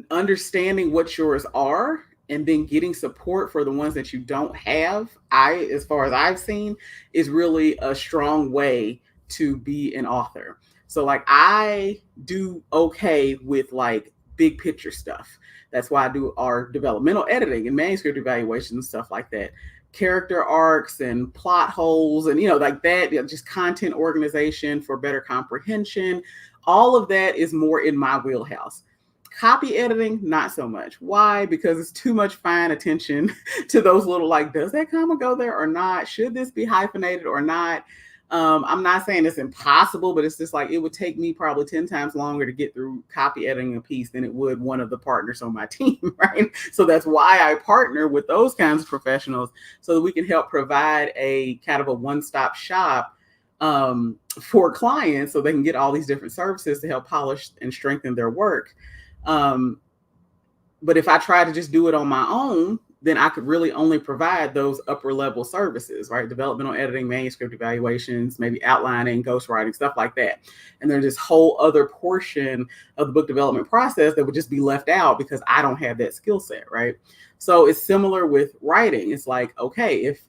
understanding what yours are and then getting support for the ones that you don't have, as far as I've seen, is really a strong way to be an author. So like, I do okay with like big picture stuff. That's why I do our developmental editing and manuscript evaluation and stuff like that. Character arcs and plot holes and like that, just content organization for better comprehension. All of that is more in my wheelhouse. Copy editing, not so much. Why? Because it's too much fine attention to those little, like, does that comma go there or not? Should this be hyphenated or not? I'm not saying it's impossible, but it's just like, it would take me probably 10 times longer to get through copy editing a piece than it would one of the partners on my team, right? So that's why I partner with those kinds of professionals, so that we can help provide a kind of a one-stop shop for clients, so they can get all these different services to help polish and strengthen their work. But if I try to just do it on my own, then I could really only provide those upper level services, right? Developmental editing, manuscript evaluations, maybe outlining, ghostwriting, stuff like that. And there's this whole other portion of the book development process that would just be left out because I don't have that skill set, right? So it's similar with writing. It's like, okay, if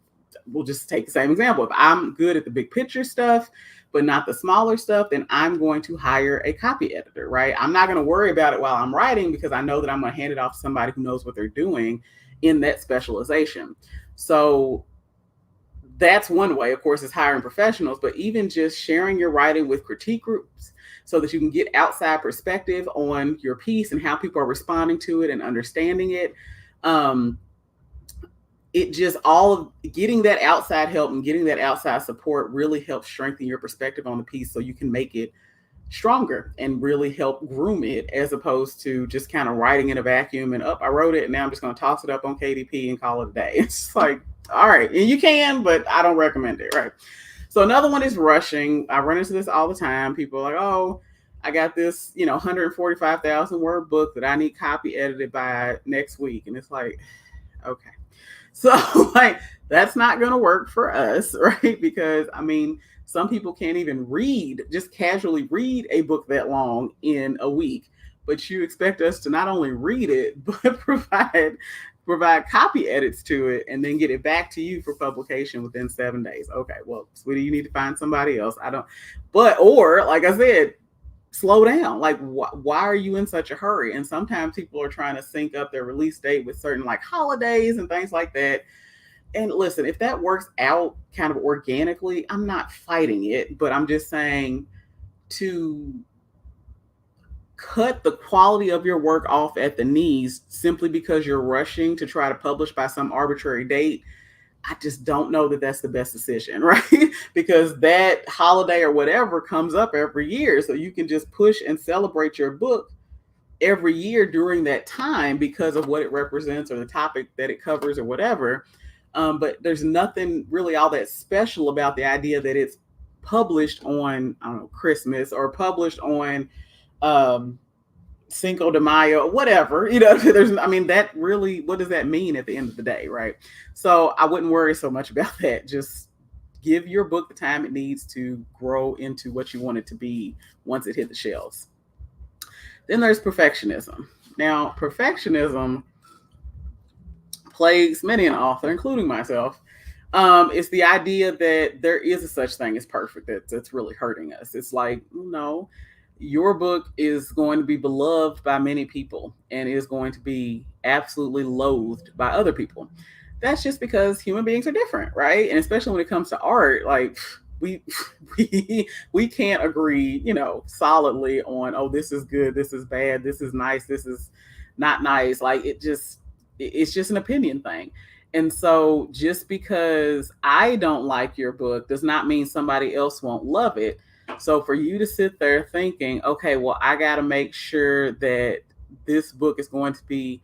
we'll just take the same example. If I'm good at the big picture stuff, but not the smaller stuff, then I'm going to hire a copy editor, right? I'm not going to worry about it while I'm writing because I know that I'm going to hand it off to somebody who knows what they're doing in that specialization. So that's one way, of course, is hiring professionals, but even just sharing your writing with critique groups so that you can get outside perspective on your piece and how people are responding to it and understanding it. It just all of getting that outside help and getting that outside support really helps strengthen your perspective on the piece so you can make it stronger and really help groom it, as opposed to just kind of writing in a vacuum and I wrote it and now I'm just going to toss it up on KDP and call it a day. It's like, all right, and you can, but I don't recommend it, right? So another one is rushing. I run into this all the time. People are like, oh, I got this, 145,000 word book that I need copy edited by next week. And it's like, okay. So like, that's not going to work for us, right? Because some people can't even just casually read a book that long in a week, but you expect us to not only read it, but provide copy edits to it and then get it back to you for publication within 7 days. Okay, well, sweetie, you need to find somebody else. Or like I said, slow down. Like, why are you in such a hurry? And sometimes people are trying to sync up their release date with certain like holidays and things like that. And listen, if that works out kind of organically, I'm not fighting it, but I'm just saying to cut the quality of your work off at the knees simply because you're rushing to try to publish by some arbitrary date. I just don't know that that's the best decision, right? Because that holiday or whatever comes up every year. So you can just push and celebrate your book every year during that time because of what it represents or the topic that it covers or whatever. But there's nothing really all that special about the idea that it's published on, I don't know, Christmas or published on Cinco de Mayo, whatever, that really, what does that mean at the end of the day, right? So I wouldn't worry so much about that. Just give your book the time it needs to grow into what you want it to be once it hit the shelves. Then there's perfectionism. Now, perfectionism plagues many an author, including myself. It's the idea that there is a such thing as perfect that's really hurting us. It's like, no, your book is going to be beloved by many people and is going to be absolutely loathed by other people. That's just because human beings are different, right? And especially when it comes to art, like we can't agree, solidly on, oh, this is good, this is bad, this is nice, this is not nice. Like it's just an opinion thing. And so just because I don't like your book does not mean somebody else won't love it. So for you to sit there thinking, okay, well, I got to make sure that this book is going to be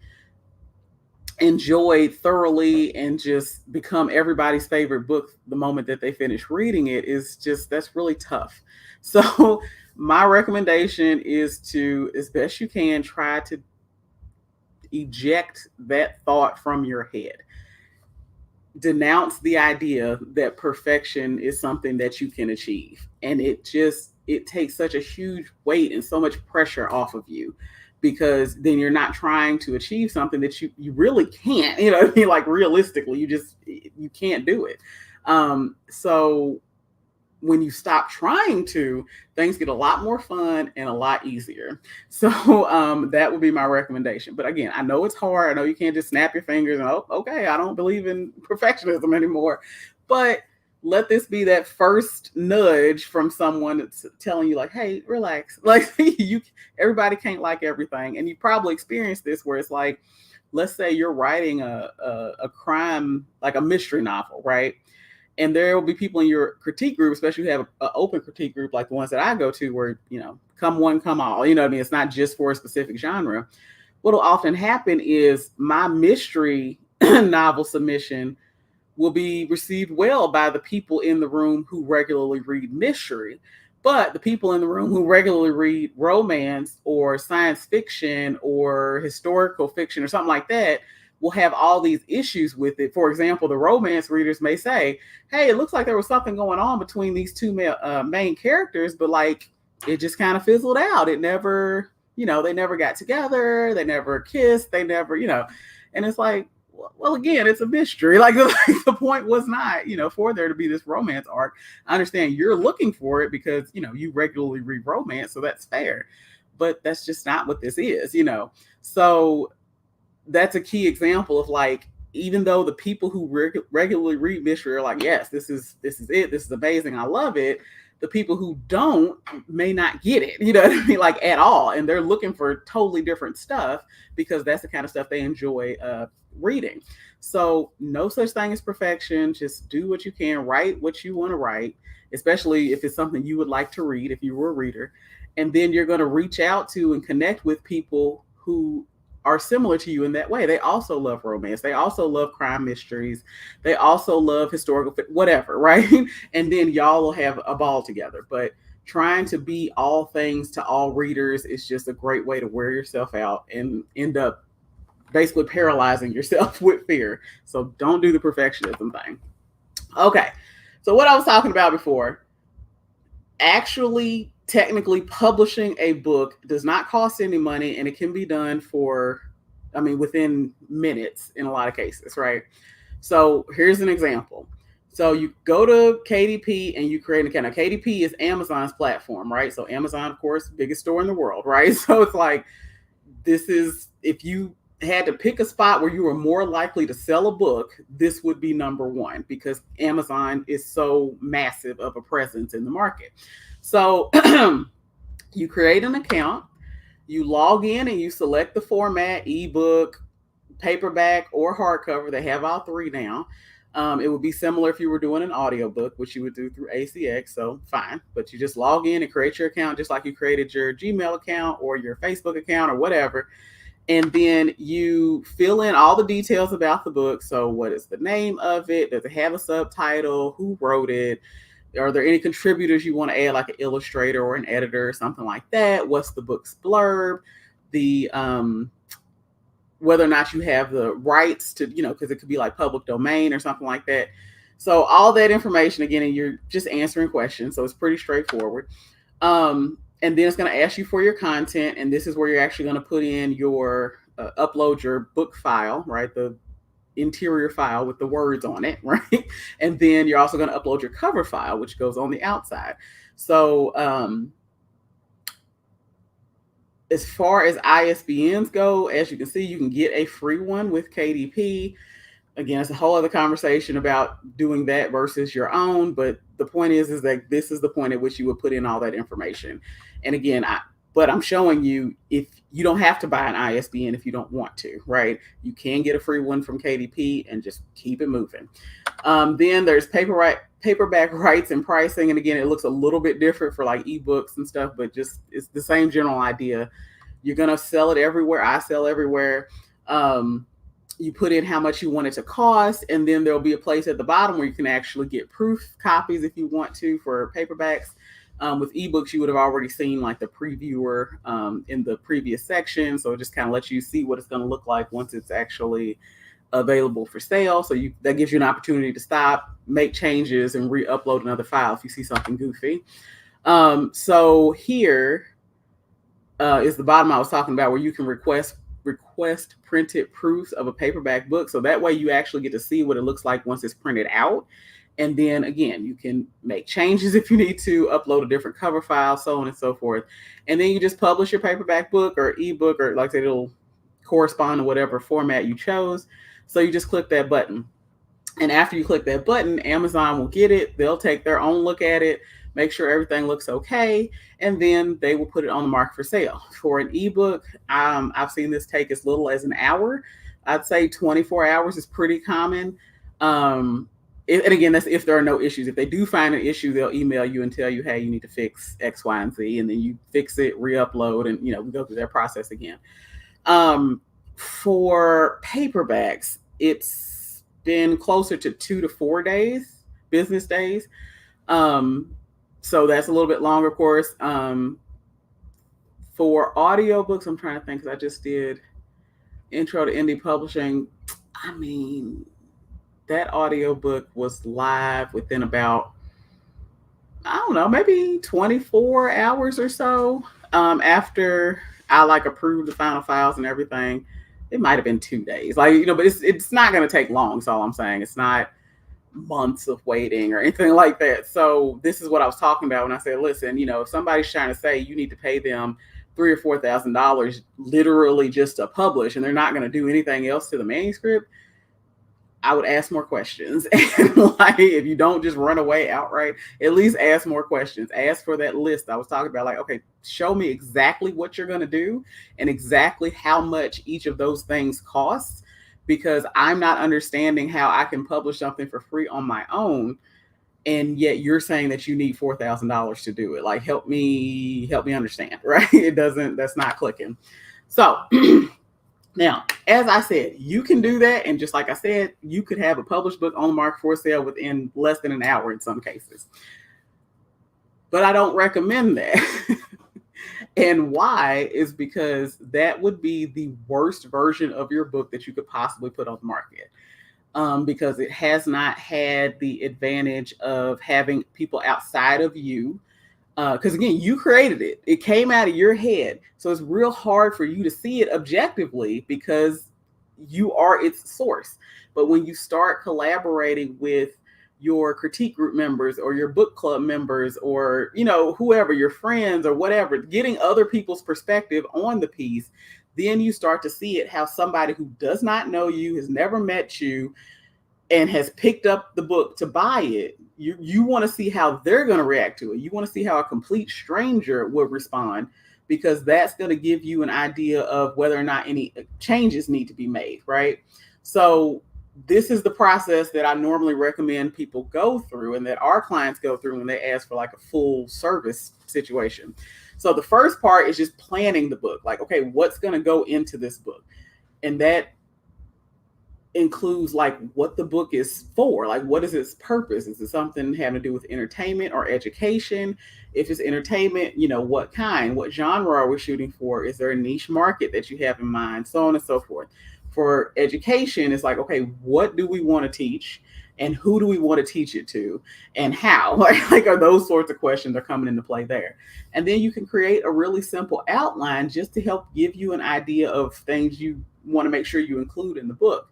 enjoyed thoroughly and just become everybody's favorite book the moment that they finish reading it, that's really tough. So my recommendation is to, as best you can, try to eject that thought from your head. Denounce the idea that perfection is something that you can achieve. And it takes such a huge weight and so much pressure off of you, because then you're not trying to achieve something that you really can't, like realistically, you can't do it. So when you stop trying to, things get a lot more fun and a lot easier. So that would be my recommendation. But again, I know it's hard. I know you can't just snap your fingers and, oh, okay, I don't believe in perfectionism anymore. But let this be that first nudge from someone that's telling you like, hey, relax. Like everybody can't like everything. And you probably experienced this where it's like, let's say you're writing a crime, like a mystery novel, right? And there will be people in your critique group, especially if you have an open critique group like the ones that I go to where, come one, come all, it's not just for a specific genre. What will often happen is my mystery novel submission will be received well by the people in the room who regularly read mystery. But the people in the room who regularly read romance or science fiction or historical fiction or something like that will have all these issues with it. For example, the romance readers may say, hey, it looks like there was something going on between these two main characters, but like it just kind of fizzled out. It never, they never got together, they never kissed, they never, and it's like, well, again, it's a mystery. Like the point was not, for there to be this romance arc. I understand you're looking for it because, you regularly read romance, so that's fair. But that's just not what this is, So that's a key example of like, even though the people who regularly read mystery are like, yes, this is it, this is amazing, I love it. The people who don't may not get it, you know what I mean, like at all, and they're looking for totally different stuff because that's the kind of stuff they enjoy reading. So no such thing as perfection. Just do what you can, write what you want to write, especially if it's something you would like to read if you were a reader, and then you're going to reach out to and connect with people who are similar to you in that way. They also love romance. They also love crime mysteries. They also love historical, whatever, right? And then y'all will have a ball together. But trying to be all things to all readers is just a great way to wear yourself out and end up basically paralyzing yourself with fear. So don't do the perfectionism thing. Okay. So what I was talking about before, actually technically publishing a book does not cost any money, and it can be done within minutes in a lot of cases, right? So here's an example. So you go to KDP and you create an account. Now, KDP is Amazon's platform, right? So Amazon, of course, biggest store in the world, right? So it's like, if you had to pick a spot where you were more likely to sell a book, this would be number one because Amazon is so massive of a presence in the market. So you create an account, you log in and you select the format, ebook, paperback, or hardcover. They have all three now. It would be similar if you were doing an audiobook, which you would do through ACX, so fine. But you just log in and create your account just like you created your Gmail account or your Facebook account or whatever. And then you fill in all the details about the book. So what is the name of it? Does it have a subtitle? Who wrote it? Are there any contributors you want to add, like an illustrator or an editor or something like that? What's the book's blurb? The whether or not you have the rights to, because it could be like public domain or something like that. So all that information, again, and you're just answering questions. So it's pretty straightforward. And then it's going to ask you for your content. And this is where you're actually going to put in your, upload your book file, right? The interior file with the words on it, right? And then you're also going to upload your cover file, which goes on the outside. So as far as ISBNs go, as you can see, you can get a free one with KDP. Again, it's a whole other conversation about doing that versus your own. But the point is that this is the point at which you would put in all that information. And again, I'm showing you, if you don't have to buy an ISBN if you don't want to, right? You can get a free one from KDP and just keep it moving. Then there's paperback rights and pricing. And again, it looks a little bit different for like ebooks and stuff, but just it's the same general idea. You're going to sell it everywhere. I sell everywhere. You put in how much you want it to cost, and then there'll be a place at the bottom where you can actually get proof copies if you want to for paperbacks. With ebooks, you would have already seen like the previewer in the previous section. So it just kind of lets you see what it's going to look like once it's actually available for sale. So that gives you an opportunity to stop, make changes, and re-upload another file if you see something goofy. So here is the bottom I was talking about, where you can request printed proofs of a paperback book. So that way you actually get to see what it looks like once it's printed out. And then again, you can make changes if you need to, upload a different cover file, so on and so forth. And then you just publish your paperback book or ebook, or like I said, it'll correspond to whatever format you chose. So you just click that button. And after you click that button, Amazon will get it. They'll take their own look at it, make sure everything looks okay, and then they will put it on the market for sale. For an ebook, I've seen this take as little as an hour. I'd say 24 hours is pretty common. And again, that's if there are no issues. If they do find an issue, they'll email you and tell you, hey, you need to fix X, Y, and Z. And then you fix it, re-upload, and we go through that process again. For paperbacks, it's been closer to 2 to 4 days, business days. So that's a little bit longer, of course. For audiobooks, I'm trying to think, because I just did Intro to Indie Publishing. I mean, that audiobook was live within about, I don't know, maybe 24 hours or so, after I like approved the final files and everything. It might have been 2 days, like, but it's not going to take long. So all I'm saying, it's not months of waiting or anything like that. So this is what I was talking about when I said, listen, if somebody's trying to say you need to pay them $3,000 or $4,000 literally just to publish, and they're not going to do anything else to the manuscript, I would ask more questions. And like, if you don't just run away outright, at least ask more questions. Ask for that list I was talking about. Like, okay, show me exactly what you're going to do and exactly how much each of those things costs, because I'm not understanding how I can publish something for free on my own, and yet you're saying that you need $4,000 to do it. Like, help me understand, right? That's not clicking. So now, as I said, you can do that. And just like I said, you could have a published book on the market for sale within less than an hour in some cases. But I don't recommend that. And why is because that would be the worst version of your book that you could possibly put on the market. Because it has not had the advantage of having people outside of you. Because again, you created it. It came out of your head. So it's real hard for you to see it objectively because you are its source. But when you start collaborating with your critique group members or your book club members, or, whoever, your friends or whatever, getting other people's perspective on the piece, then you start to see it how somebody who does not know you, has never met you, and has picked up the book to buy it, you want to see how they're going to react to it. You want to see how a complete stranger would respond, because that's going to give you an idea of whether or not any changes need to be made, right? So this is the process that I normally recommend people go through, and that our clients go through when they ask for like a full service situation. So the first part is just planning the book. Like, okay, what's going to go into this book? And that includes like what the book is for. Like, what is its purpose? Is it something having to do with entertainment or education? If it's entertainment, what kind, what genre are we shooting for? Is there a niche market that you have in mind? So on and so forth. For education, it's like, okay, what do we want to teach, and who do we want to teach it to, and how? Like are those sorts of questions are coming into play there. And then you can create a really simple outline just to help give you an idea of things you want to make sure you include in the book.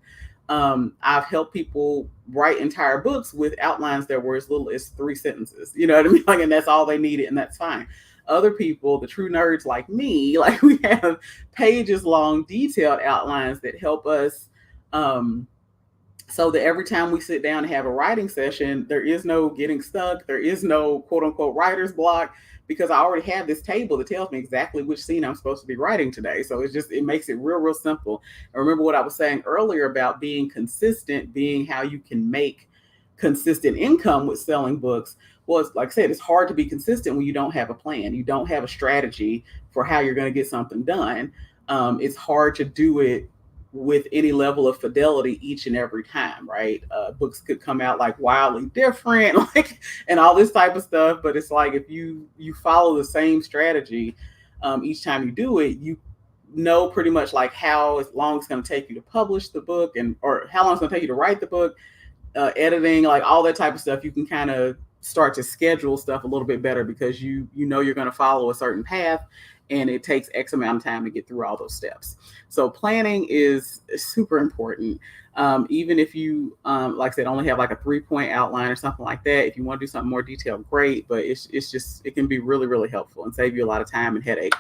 I've helped people write entire books with outlines that were as little as 3 sentences, you know what I mean? Like, and that's all they needed, and that's fine. Other people, the true nerds like me, like, we have pages long detailed outlines that help us, so that every time we sit down and have a writing session, there is no getting stuck. There is no quote unquote writer's block, because I already have this table that tells me exactly which scene I'm supposed to be writing today. So it makes it real, real simple. And remember what I was saying earlier about being consistent, being how you can make consistent income with selling books. Well, like I said, it's hard to be consistent when you don't have a plan. You don't have a strategy for how you're going to get something done. It's hard to do it with any level of fidelity each and every time, right? Books could come out like wildly different, like, and all this type of stuff. But it's like, if you follow the same strategy each time you do it, you know pretty much like how long it's going to take you to publish the book, or how long it's going to take you to write the book, editing, like all that type of stuff. You can kind of start to schedule stuff a little bit better, because you know you're going to follow a certain path, and it takes X amount of time to get through all those steps. So planning is super important. Even if you, like I said, only have like a 3-point outline or something like that, if you want to do something more detailed, great. But it's just, it can be really, really helpful and save you a lot of time and headache.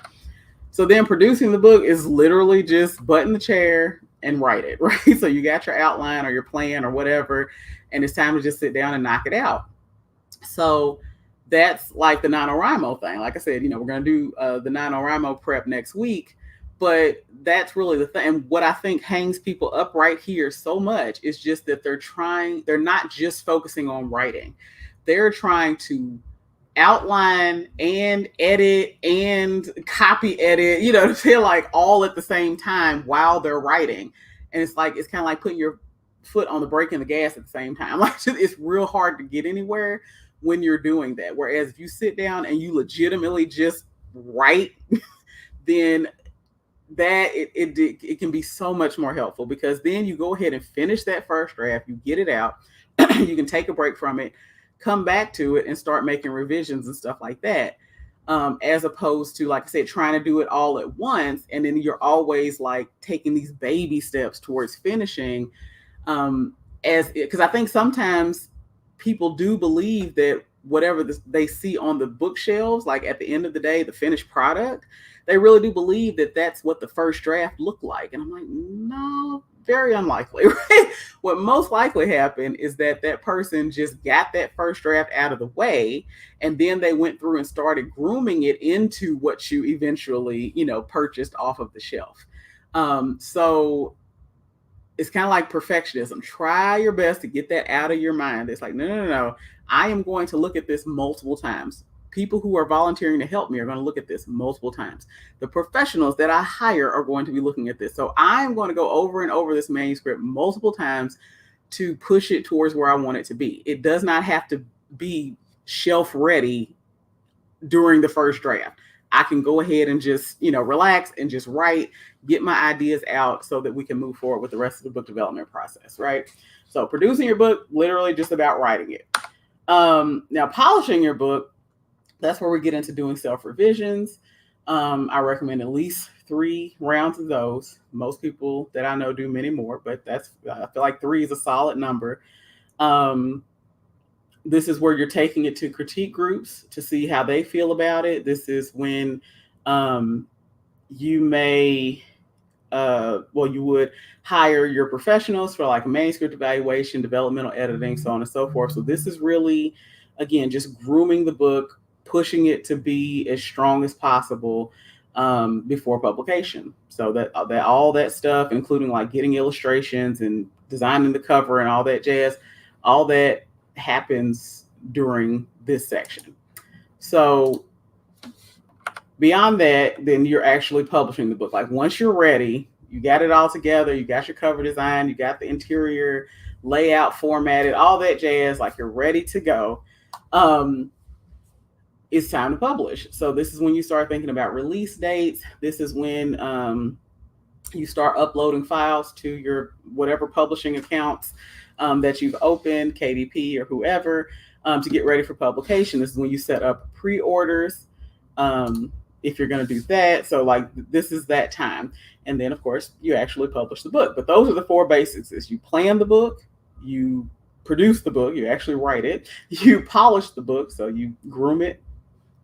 So then producing the book is literally just butt in the chair and write it, right? So you got your outline or your plan or whatever, and it's time to just sit down and knock it out. So that's like the NaNoWriMo thing. Like I said, we're going to do the NaNoWriMo prep next week, but that's really the thing. And what I think hangs people up right here so much is just that they're not just focusing on writing. They're trying to outline and edit and copy edit, to feel like all at the same time while they're writing. And it's kind of like putting your foot on the brake and the gas at the same time. Like, it's real hard to get anywhere when you're doing that. Whereas if you sit down and you legitimately just write, then that it can be so much more helpful, because then you go ahead and finish that first draft, you get it out, you can take a break from it, come back to it and start making revisions and stuff like that. As opposed to, like I said, trying to do it all at once, and then you're always like taking these baby steps towards finishing. Because I think sometimes people do believe that whatever they see on the bookshelves, like at the end of the day, the finished product, they really do believe that that's what the first draft looked like. And I'm like, no, very unlikely, right? What most likely happened is that that person just got that first draft out of the way, and then they went through and started grooming it into what you eventually, purchased off of the shelf. So it's kind of like perfectionism. Try your best to get that out of your mind. It's like, no, no, no, no. I am going to look at this multiple times. People who are volunteering to help me are going to look at this multiple times. The professionals that I hire are going to be looking at this. So I'm going to go over and over this manuscript multiple times to push it towards where I want it to be. It does not have to be shelf ready during the first draft. I can go ahead and just, relax and just write, get my ideas out so that we can move forward with the rest of the book development process, right? So producing your book, literally just about writing it. Now, polishing your book, that's where we get into doing self-revisions. I recommend at least 3 rounds of those. Most people that I know do many more, but I feel like 3 is a solid number. This is where you're taking it to critique groups to see how they feel about it. This is when you may, you would hire your professionals for like manuscript evaluation, developmental editing, so on and so forth. So this is really, again, just grooming the book, pushing it to be as strong as possible before publication. So that all that stuff, including like getting illustrations and designing the cover and all that jazz, all that happens during this section. So beyond that, then you're actually publishing the book. Like once you're ready, you got it all together, you got your cover design, you got the interior layout formatted, all that jazz, like you're ready to go. It's time to publish. So this is when you start thinking about release dates. This is when you start uploading files to your whatever publishing accounts that you've opened, KDP or whoever, to get ready for publication. This is when you set up pre-orders, if you're going to do that. So like this is that time. And then of course you actually publish the book. But those are the 4 basics: is you plan the book, you produce the book, you actually write it, you polish the book, so you groom it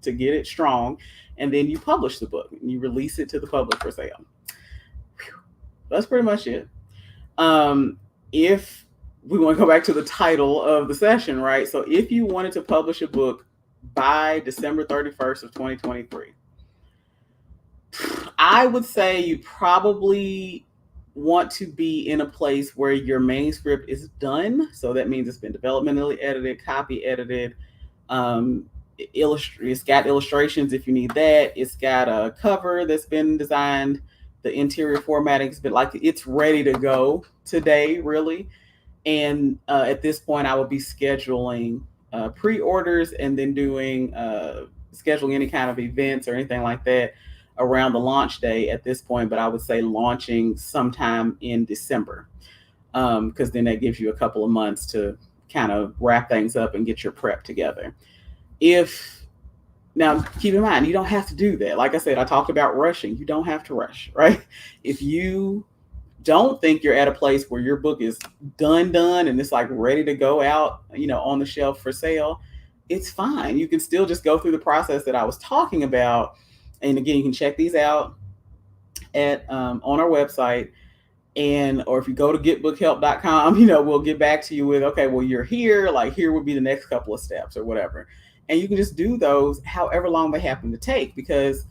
to get it strong, and then you publish the book and you release it to the public for sale. Whew. That's pretty much it. If we want to go back to the title of the session, right? So if you wanted to publish a book by December 31st of 2023, I would say you probably want to be in a place where your manuscript is done. So that means it's been developmentally edited, copy edited, it's got illustrations if you need that. It's got a cover that's been designed. The interior formatting has been like, it's ready to go today, really. And at this point, I would be scheduling pre-orders and then doing scheduling any kind of events or anything like that around the launch day at this point. But I would say launching sometime in December, because then that gives you a couple of months to kind of wrap things up and get your prep together. Now keep in mind, you don't have to do that. Like I said, I talked about rushing. You don't have to rush, right? If you don't think you're at a place where your book is done and it's like ready to go out, on the shelf for sale, it's fine. You can still just go through the process that I was talking about. And again, you can check these out at on our website. Or if you go to getbookhelp.com, we'll get back to you with, okay, well, you're here, like here would be the next couple of steps or whatever. And you can just do those however long they happen to take. Because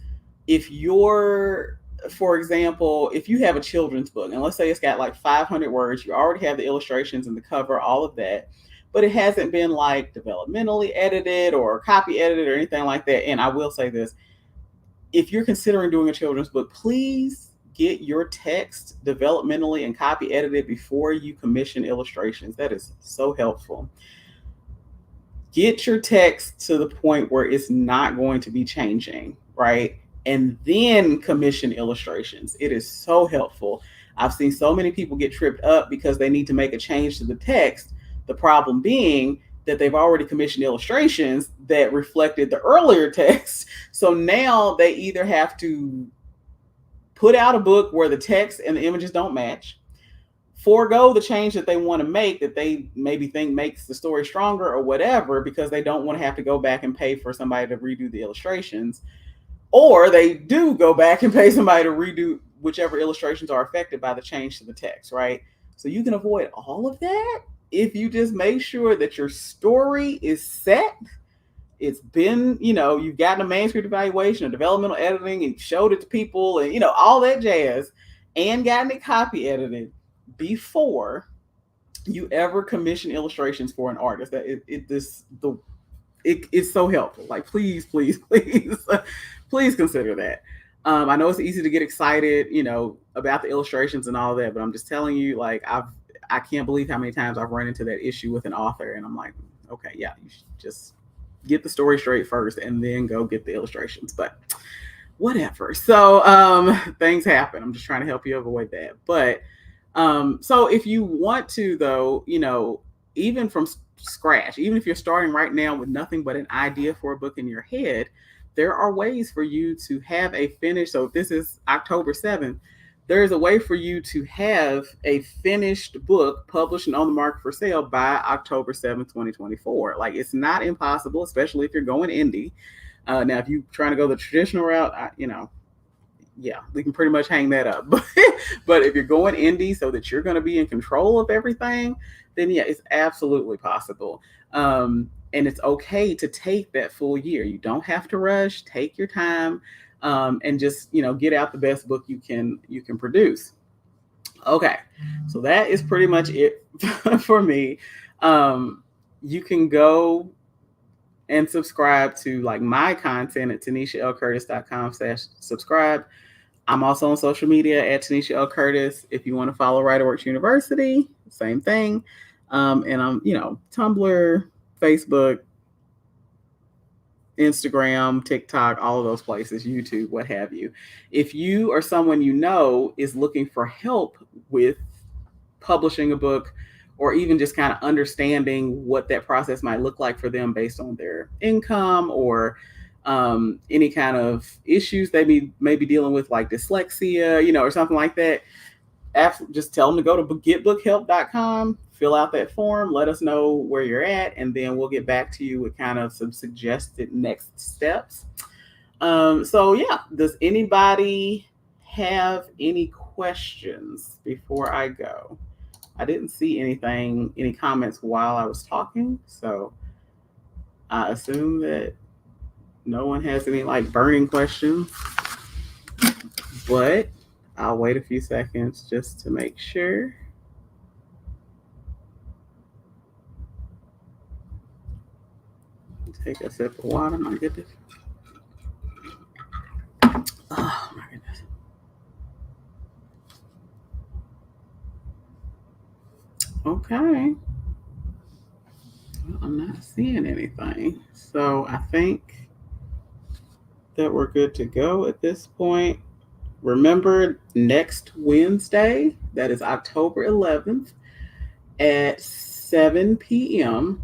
if you're, for example, if you have a children's book, and let's say it's got like 500 words, you already have the illustrations and the cover, all of that, but it hasn't been like developmentally edited or copy edited or anything like that. And I will say this, if you're considering doing a children's book, please get your text developmentally and copy edited before you commission illustrations. That is so helpful. Get your text to the point where it's not going to be changing, right? and then commission illustrations. It is so helpful. I've seen so many people get tripped up because they need to make a change to the text. The problem being that they've already commissioned illustrations that reflected the earlier text. So now they either have to put out a book where the text and the images don't match, forego the change that they want to make that they maybe think makes the story stronger or whatever, because they don't want to have to go back and pay for somebody to redo the illustrations, or they do go back and pay somebody to redo whichever illustrations are affected by the change to the text, right? So you can avoid all of that if you just make sure that your story is set. It's been, you've gotten a manuscript evaluation, a developmental editing, and showed it to people, and all that jazz, and gotten it copy edited before you ever commission illustrations for an artist. That it's so helpful. Like, please, please, please, please consider that. I know it's easy to get excited, about the illustrations and all that, but I'm just telling you, like, I can't believe how many times I've run into that issue with an author, and I'm like, okay, yeah, you should just get the story straight first and then go get the illustrations. But whatever. So things happen. I'm just trying to help you avoid that. But so if you want to, though, even from scratch, even if you're starting right now with nothing but an idea for a book in your head, there are ways for you to have a finished. So if this is October 7th, there is a way for you to have a finished book published and on the market for sale by October 7th, 2024. Like, it's not impossible, especially if you're going indie. Now, if you're trying to go the traditional route, yeah, we can pretty much hang that up. But if you're going indie so that you're going to be in control of everything, then yeah, it's absolutely possible. And it's okay to take that full year. You don't have to rush. Take your time, and just get out the best book you can produce. Okay, so that is pretty much it for me. You can go and subscribe to like my content at TanishaLCurtis.com/subscribe. I'm also on social media at Tanisha L. Curtis. If you want to follow WriterWorks University, same thing. And I'm, Tumblr, Facebook, Instagram, TikTok, all of those places, YouTube, what have you. If you or someone is looking for help with publishing a book, or even just kind of understanding what that process might look like for them based on their income, or any kind of issues they may be dealing with, like dyslexia, or something like that, just tell them to go to getbookhelp.com, fill out that form, let us know where you're at, and then we'll get back to you with kind of some suggested next steps. So yeah, does anybody have any questions before I go? I didn't see any comments while I was talking, so I assume that no one has any like burning questions, but I'll wait a few seconds just to make sure. Take a sip of water, my goodness. Oh my goodness. Okay. Well, I'm not seeing anything. So I think that we're good to go at this point. Remember, next Wednesday, that is October 11th at 7 p.m.,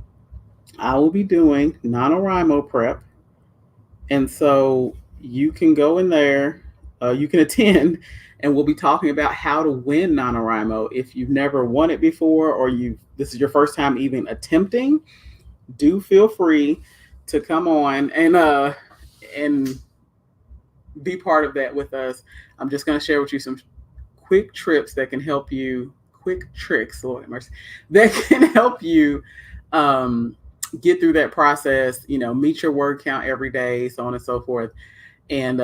I will be doing NaNoWriMo prep. And so you can go in there, you can attend, and we'll be talking about how to win NaNoWriMo. If you've never won it before, or this is your first time even attempting, do feel free to come on and be part of that with us. I'm just going to share with you some quick tricks that can help you, Lord have mercy, that can help you get through that process, meet your word count every day, so on and so forth, and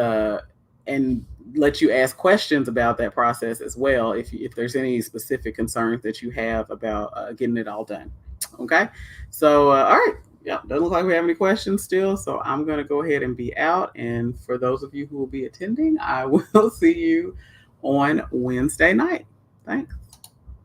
let you ask questions about that process as well, if there's any specific concerns that you have about getting it all done. Okay, so all right. Yeah, doesn't look like we have any questions still, so I'm going to go ahead and be out. And for those of you who will be attending, I will see you on Wednesday night. Thanks.